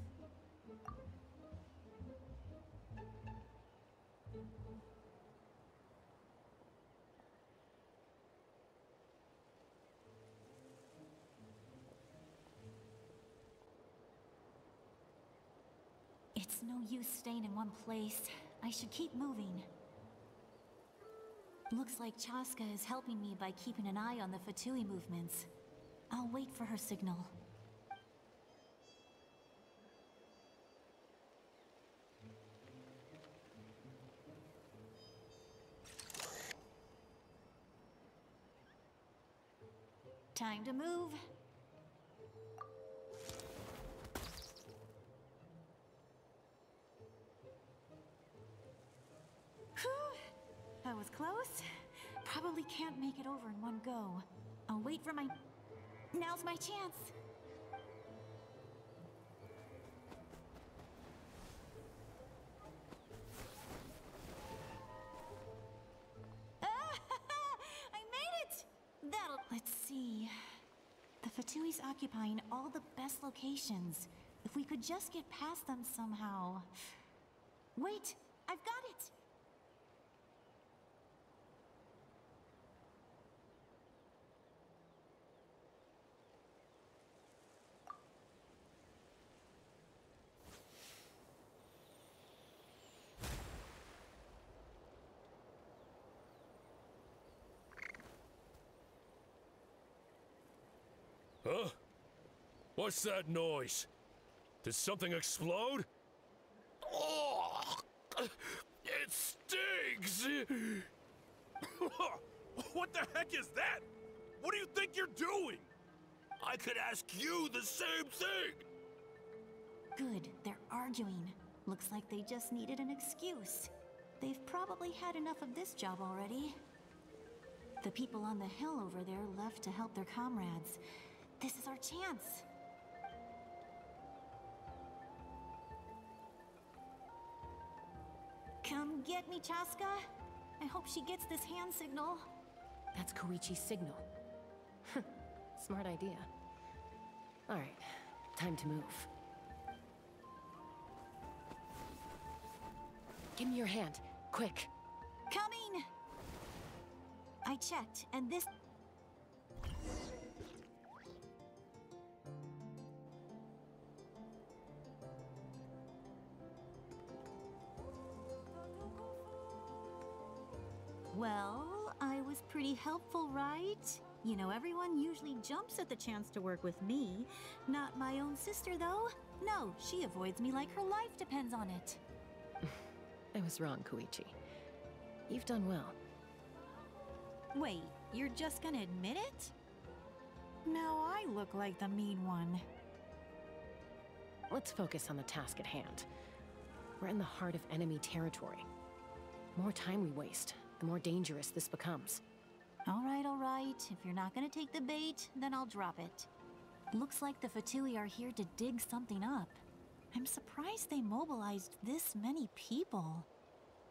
It's no use staying in one place. I should keep moving. Looks like Chaska is helping me by keeping an eye on the Fatui movements. I'll wait for her signal. Time to move. Whew. That was close. Probably can't make it over in one go. I'll wait for my... Now's my chance. I made it! That'll... Let's see... The Fatui's occupying all the best locations. If we could just get past them somehow... Wait! I've got it! Huh? What's that noise? Did something explode? Oh! It stings! What the heck is that? What do you think you're doing? I could ask you the same thing! Good, they're arguing. Looks like they just needed an excuse. They've probably had enough of this job already. The people on the hill over there left to help their comrades. This is our chance. Come get me, Chaska. I hope she gets this hand signal. That's Koichi's signal. Smart idea. Alright, time to move. Give me your hand, quick. Coming! I checked, and this... Well, I was pretty helpful, right? You know, everyone usually jumps at the chance to work with me. Not my own sister, though. No, she avoids me like her life depends on it. I was wrong, Koichi. You've done well. Wait, you're just gonna admit it? Now I look like the mean one. Let's focus on the task at hand. We're in the heart of enemy territory. The more time we waste, the more dangerous this becomes. All right. If you're not gonna take the bait, then I'll drop it. Looks like the Fatui are here to dig something up. I'm surprised they mobilized this many people.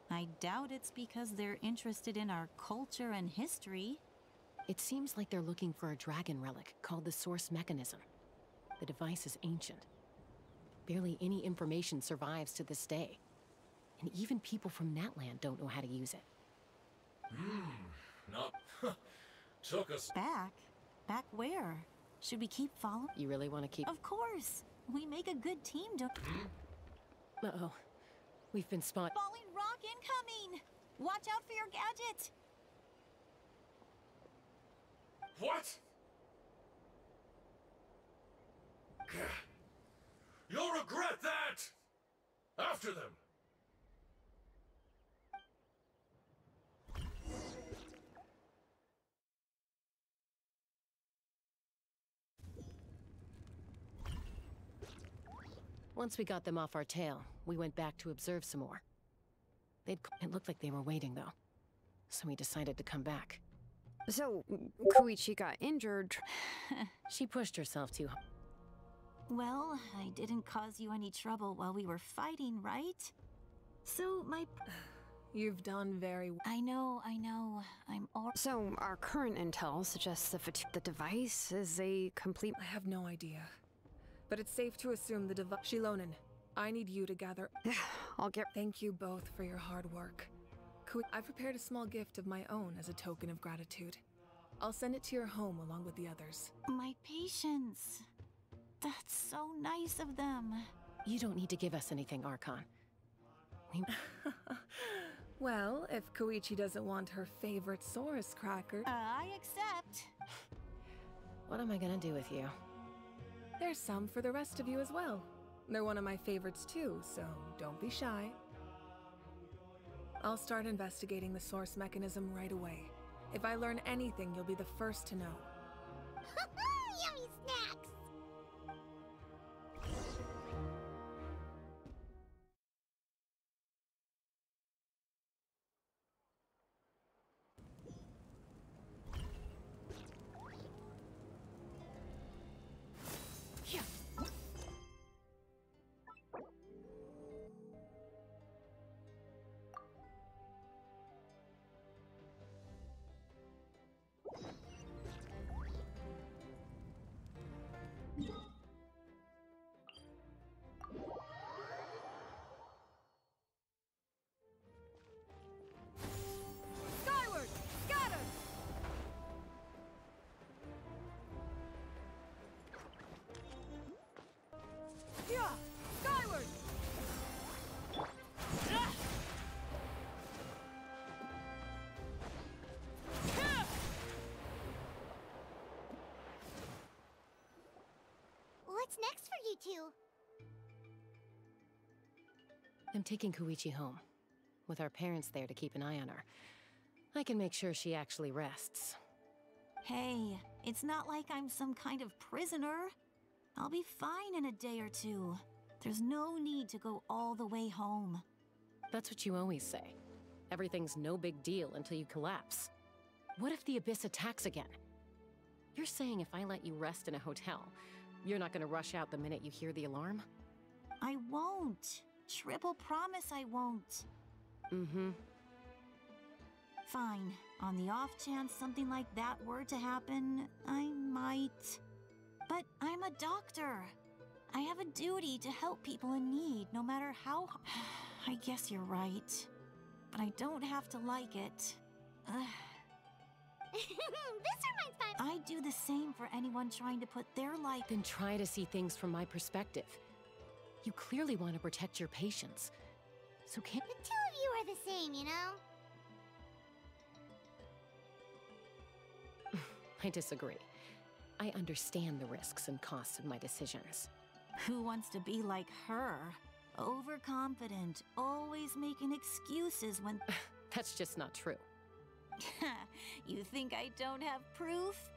I doubt it's because they're interested in our culture and history. It seems like they're looking for a dragon relic called the Source Mechanism. The device is ancient. Barely any information survives to this day. And even people from Natlan don't know how to use it. No. Took us back? Back where? Should we keep following? You really want to keep... Of course! We make a good team, don't... Uh-oh. We've been spotted. Falling rock incoming! Watch out for your gadget! What? You'll regret that! After them! Once we got them off our tail, we went back to observe some more. It looked like they were waiting, though. So we decided to come back. So, Koichi got injured. She pushed herself too hard. Well, I didn't cause you any trouble while we were fighting, right? So, You've done very well. I know. I'm all... So, our current intel suggests the device is a complete... I have no idea. But it's safe to assume the device... Shilonen, I need you to gather... I'll get... Thank you both for your hard work. I've prepared a small gift of my own as a token of gratitude. I'll send it to your home along with the others. My patience. That's so nice of them. You don't need to give us anything, Archon. Well, if Koichi doesn't want her favorite Saurus cracker... I accept. What am I gonna do with you? There's some for the rest of you as well. They're one of my favorites too, so don't be shy. I'll start investigating the Source Mechanism right away. If I learn anything, you'll be the first to know. Yummy snacks! Skyward! Scatter! Yeah! Skyward! Yeah! Yeah! What's next for you two? I'm taking Koichi home. With our parents there to keep an eye on her. I can make sure she actually rests. Hey, it's not like I'm some kind of prisoner. I'll be fine in a day or two. There's no need to go all the way home. That's what you always say. Everything's no big deal until you collapse. What if the Abyss attacks again? You're saying if I let you rest in a hotel, you're not gonna rush out the minute you hear the alarm? I won't. Triple promise I won't. Mm-hmm. Fine. On the off chance something like that were to happen, I might. But I'm a doctor. I have a duty to help people in need, no matter how... I guess you're right. But I don't have to like it. This reminds me... I'd do the same for anyone trying to put their life... Then try to see things from my perspective. You clearly want to protect your patients. So can't... The two of you are the same, you know? I disagree. I understand the risks and costs of my decisions. Who wants to be like her? Overconfident, always making excuses when... That's just not true. You think I don't have proof?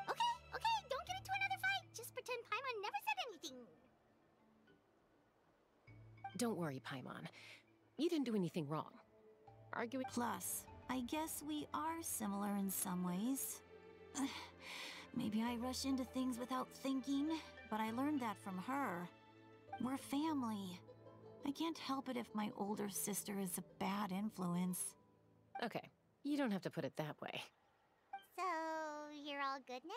Okay, don't pretend Paimon never said anything. Don't worry, Paimon. You didn't do anything wrong. Arguing. Plus, I guess we are similar in some ways. Maybe I rush into things without thinking, but I learned that from her. We're family. I can't help it if my older sister is a bad influence. Okay, you don't have to put it that way. So, you're all good now?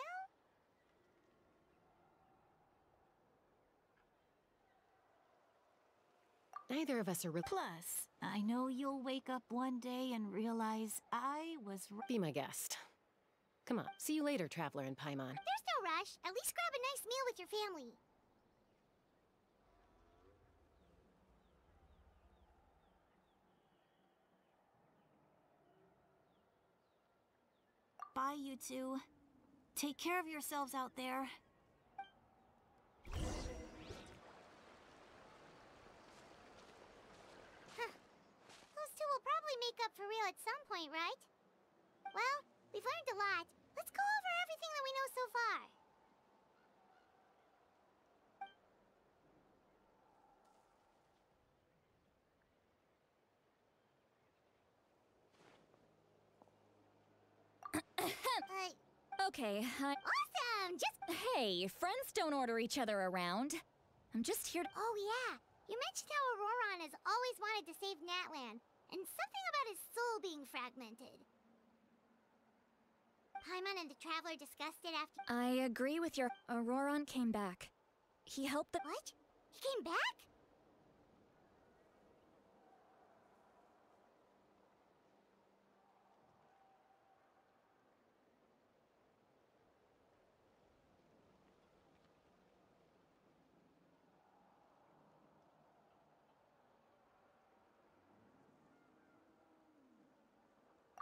Neither of us are Plus, I know you'll wake up one day and realize I was Be my guest. Come on, see you later, Traveler and Paimon. There's no rush. At least grab a nice meal with your family. Bye, you two. Take care of yourselves out there. Those two will probably make up for real at some point, right? Well, we've learned a lot. Let's go over everything that we know so far. Okay, Awesome! Just... Hey, friends don't order each other around. I'm just here to... Oh yeah, you mentioned how Auroron has always wanted to save Natlan, and something about his soul being fragmented. Paimon and the Traveler discussed it after... I agree with your... Auroron came back. He helped the... What? He came back?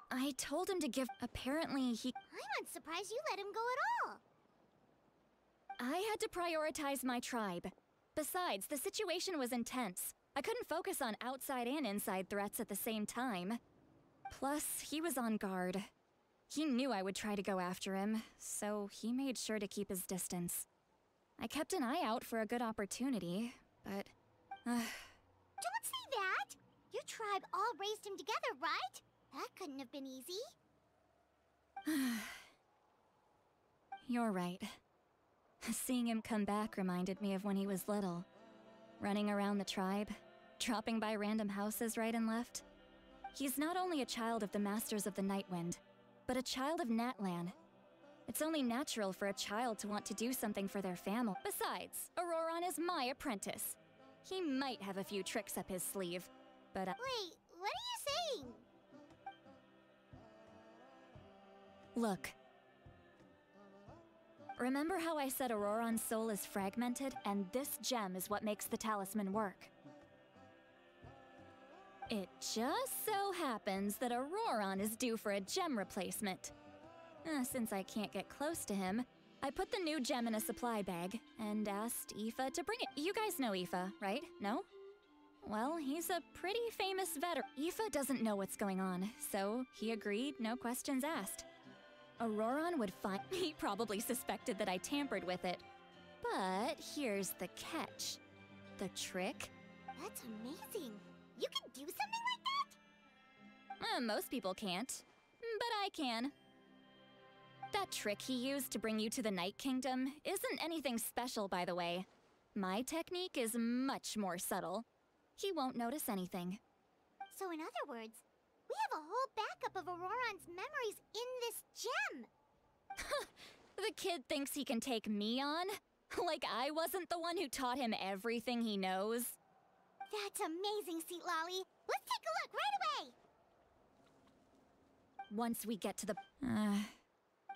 I told him to give... Apparently he... I'm surprised you let him go at all. I had to prioritize my tribe. Besides, the situation was intense. I couldn't focus on outside and inside threats at the same time. Plus, he was on guard. He knew I would try to go after him, so he made sure to keep his distance. I kept an eye out for a good opportunity, but... Don't say that! Your tribe all raised him together, right? That couldn't have been easy. You're right. Seeing him come back reminded me of when he was little. Running around the tribe, dropping by random houses right and left. He's not only a child of the Masters of the Nightwind, but a child of Natlan. It's only natural for a child to want to do something for their family. Besides, Auroron is my apprentice. He might have a few tricks up his sleeve, but Wait, what are you saying? Look. Remember how I said Auroron's soul is fragmented, and this gem is what makes the talisman work? It just so happens that Auroron is due for a gem replacement. Since I can't get close to him, I put the new gem in a supply bag and asked Aoife to bring it. You guys know Aoife, right? No? Well, he's a pretty famous veteran. Aoife doesn't know what's going on, so he agreed, no questions asked. Auroron would find... He probably suspected that I tampered with it. But here's the catch. The trick? That's amazing. You can do something like that? Most people can't. But I can. That trick he used to bring you to the Night Kingdom isn't anything special, by the way. My technique is much more subtle. He won't notice anything. So in other words, we have a whole backup of Auroron's memories in this gem! The kid thinks he can take me on? Like I wasn't the one who taught him everything he knows? That's amazing, Seat Lolly! Let's take a look right away! Once we get to the...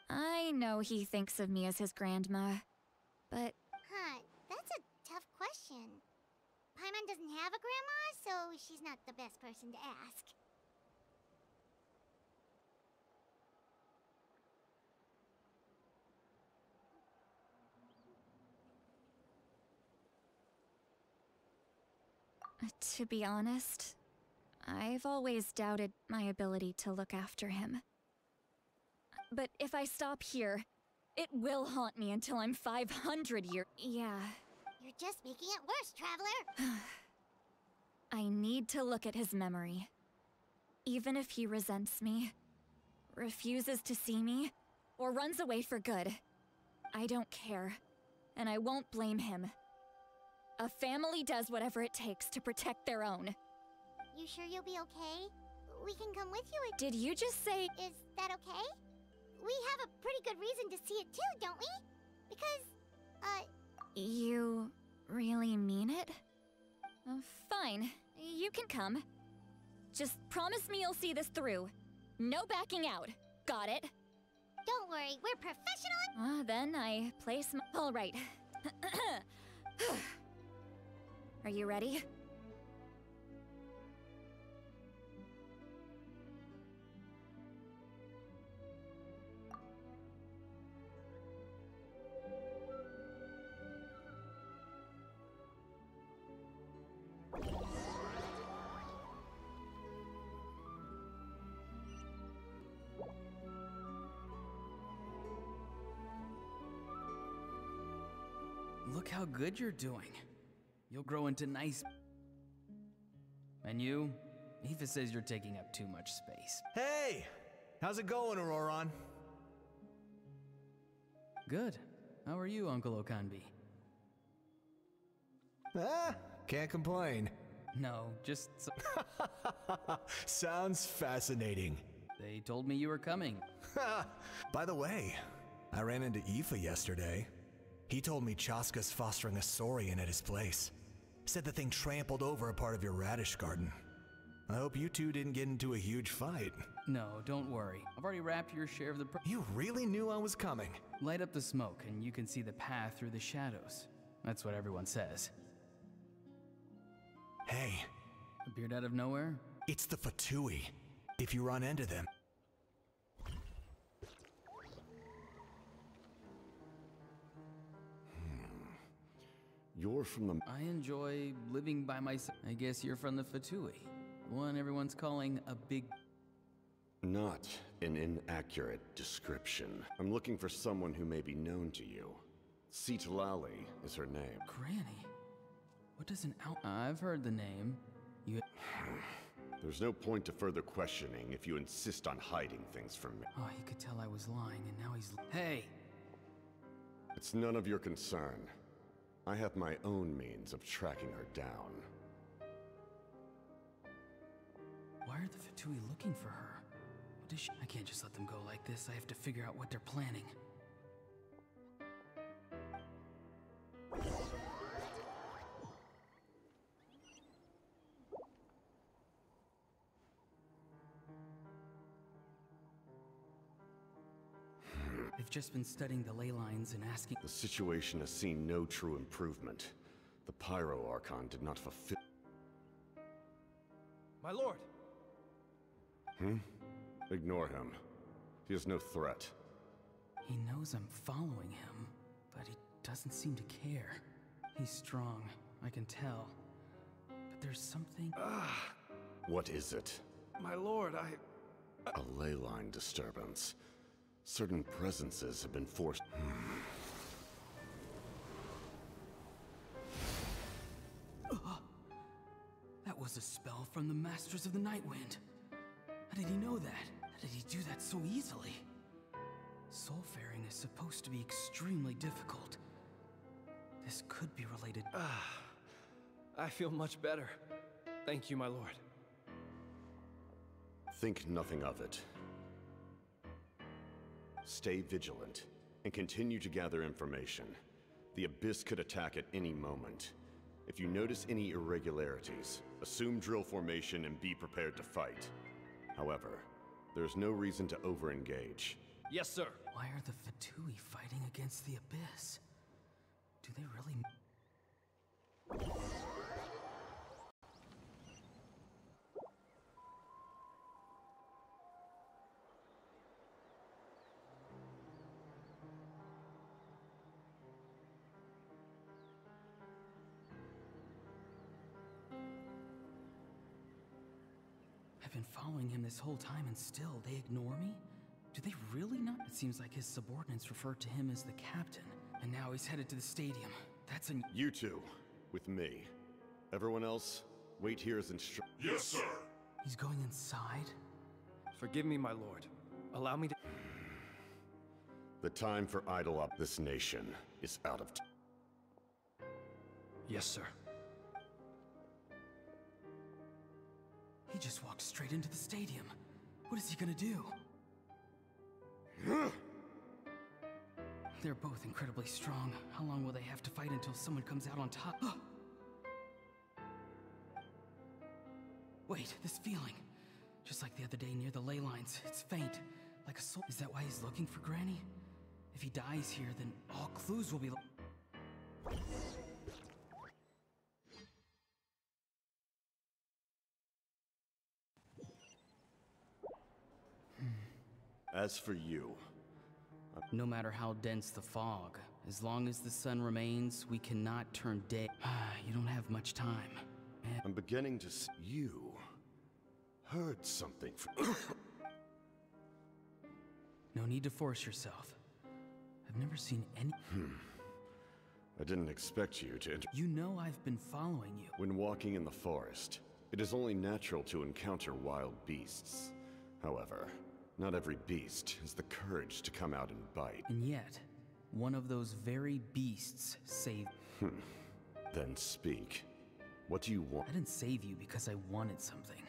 I know he thinks of me as his grandma, but... Huh, that's a tough question. Paimon doesn't have a grandma, so she's not the best person to ask. To be honest, I've always doubted my ability to look after him. But if I stop here, It will haunt me until I'm 500 years. Yeah. You're just making it worse, Traveler. I need to look at his memory. Even if he resents me, refuses to see me, or runs away for good, I don't care, and I won't blame him. A family does whatever it takes to protect their own. You sure you'll be okay? We can come with you if— Did you just say— Is that okay? We have a pretty good reason to see it too, don't we? Because, You really mean it? Fine, you can come. Just promise me you'll see this through. No backing out. Got it? Don't worry, we're professional. Then I place my— All right. Are you ready? Look how good you're doing. You'll grow into nice... And you? Aoife says you're taking up too much space. Hey! How's it going, Auroron? Good. How are you, Uncle Okanbi? Can't complain. No, just... Sounds fascinating. They told me you were coming. By the way, I ran into Aoife yesterday. He told me Chaska's fostering a saurian at his place. Said the thing trampled over a part of your radish garden. I hope you two didn't get into a huge fight. No, don't worry. I've already wrapped your share of the... You really knew I was coming. Light up the smoke and you can see the path through the shadows. That's what everyone says. Hey. Appeared out of nowhere? It's the Fatui. If you run into them... You're from the... I enjoy living by myself. I guess you're from the Fatui. The one everyone's calling a big... Not an inaccurate description. I'm looking for someone who may be known to you. Citlali is her name. Granny? What does an out... I've heard the name. You... There's no point to further questioning if you insist on hiding things from me. Oh, he could tell I was lying and now he's... Hey! It's none of your concern. I have my own means of tracking her down. Why are the Fatui looking for her? What is she? I can't just let them go like this. I have to figure out what they're planning. They've just been studying the ley lines and asking... The situation has seen no true improvement. The Pyro Archon did not fulfill... My lord! Ignore him. He is no threat. He knows I'm following him, but he doesn't seem to care. He's strong, I can tell. But there's something... What is it? My lord, A ley line disturbance. Certain presences have been forced... That was a spell from the Masters of the Nightwind. How did he know that? How did he do that so easily? Soulfaring is supposed to be extremely difficult. This could be related... I feel much better. Thank you, my lord. Think nothing of it. Stay vigilant, and continue to gather information. The Abyss could attack at any moment. If you notice any irregularities, assume drill formation and be prepared to fight. However, there's no reason to over-engage. Yes, sir. Why are the Fatui fighting against the Abyss? Do they really... I've been following him this whole time and still they ignore me? Do they really not? It seems like his subordinates refer to him as the captain. And now he's headed to the stadium. That's a... You two, with me. Everyone else, wait here as instructed. Yes, sir. He's going inside? Forgive me, my lord. Allow me to... The time for idle up this nation is out of Yes, sir. He just walked straight into the stadium. What is he gonna do? They're both incredibly strong. How long will they have to fight until someone comes out on top? Wait, this feeling. Just like the other day near the ley lines. It's faint, like a soul. Is that why he's looking for Granny? If he dies here, then all clues will be... As for you... No matter how dense the fog, as long as the sun remains, we cannot turn day. You don't have much time. I'm beginning to see you heard something from... No need to force yourself. I've never seen any... I didn't expect you to enter... You know I've been following you. When walking in the forest, it is only natural to encounter wild beasts. However, not every beast has the courage to come out and bite. And yet, one of those very beasts saved... Then speak. What do you want? I didn't save you because I wanted something.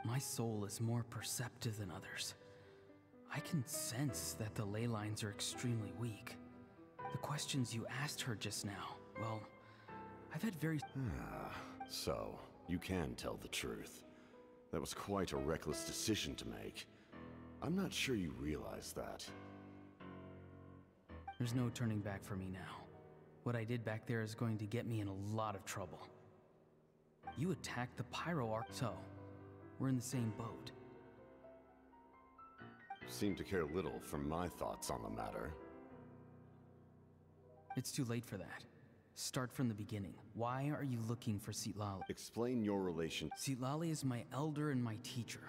My soul is more perceptive than others. I can sense that the ley lines are extremely weak. The questions you asked her just now, well, I've had very... So, you can tell the truth. That was quite a reckless decision to make. I'm not sure you realize that. There's no turning back for me now. What I did back there is going to get me in a lot of trouble. You attacked the Pyro Arc, so we're in the same boat. Seem to care little for my thoughts on the matter. It's too late for that. Start from the beginning. Why are you looking for Citlali? Explain your relation. Citlali is my elder and my teacher.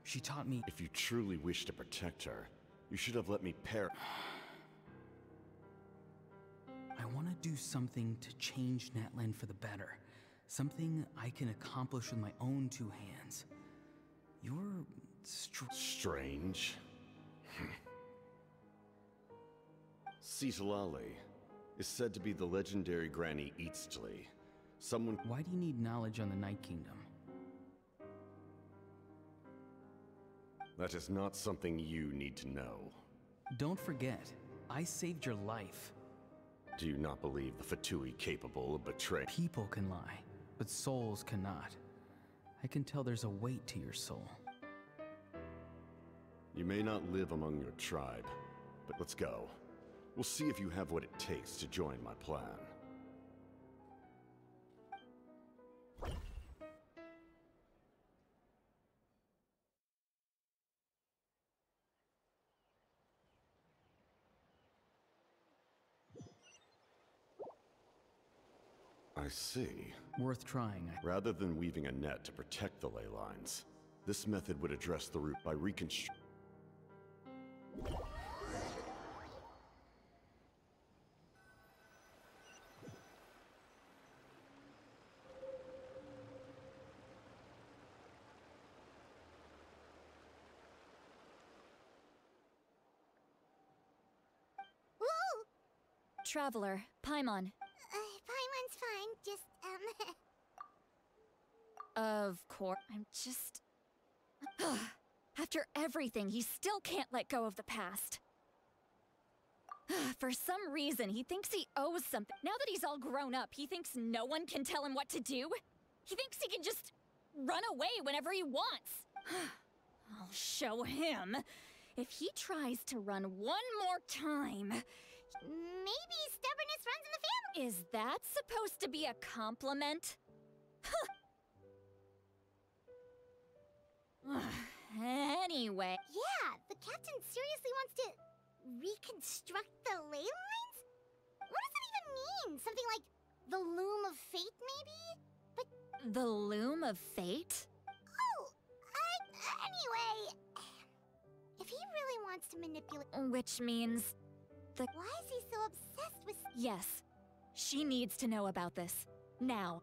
She taught me... If you truly wish to protect her, you should have let me I want to do something to change Natlan for the better. Something I can accomplish with my own two hands. You're... Strange. Citlali is said to be the legendary Granny Eastli. Someone... Why do you need knowledge on the Night Kingdom? That is not something you need to know. Don't forget, I saved your life. Do you not believe the Fatui capable of betraying? People can lie, but souls cannot. I can tell there's a weight to your soul. You may not live among your tribe, but let's go. We'll see if you have what it takes to join my plan. I see. Worth trying. Rather than weaving a net to protect the ley lines, this method would address the root by reconstructing. Traveler, Paimon. Paimon's fine, just, Of course. I'm just... After everything, he still can't let go of the past. For some reason, he thinks he owes something. Now that he's all grown up, he thinks no one can tell him what to do. He thinks he can just run away whenever he wants. I'll show him. If he tries to run one more time... Maybe stubbornness runs in the family. Is that supposed to be a compliment? Anyway. Yeah, the captain seriously wants to reconstruct the ley lines? What does that even mean? Something like the loom of fate, maybe? But... The loom of fate? Oh, anyway... wants to manipulate. Which means... Why is he so obsessed with... Yes. She needs to know about this. Now.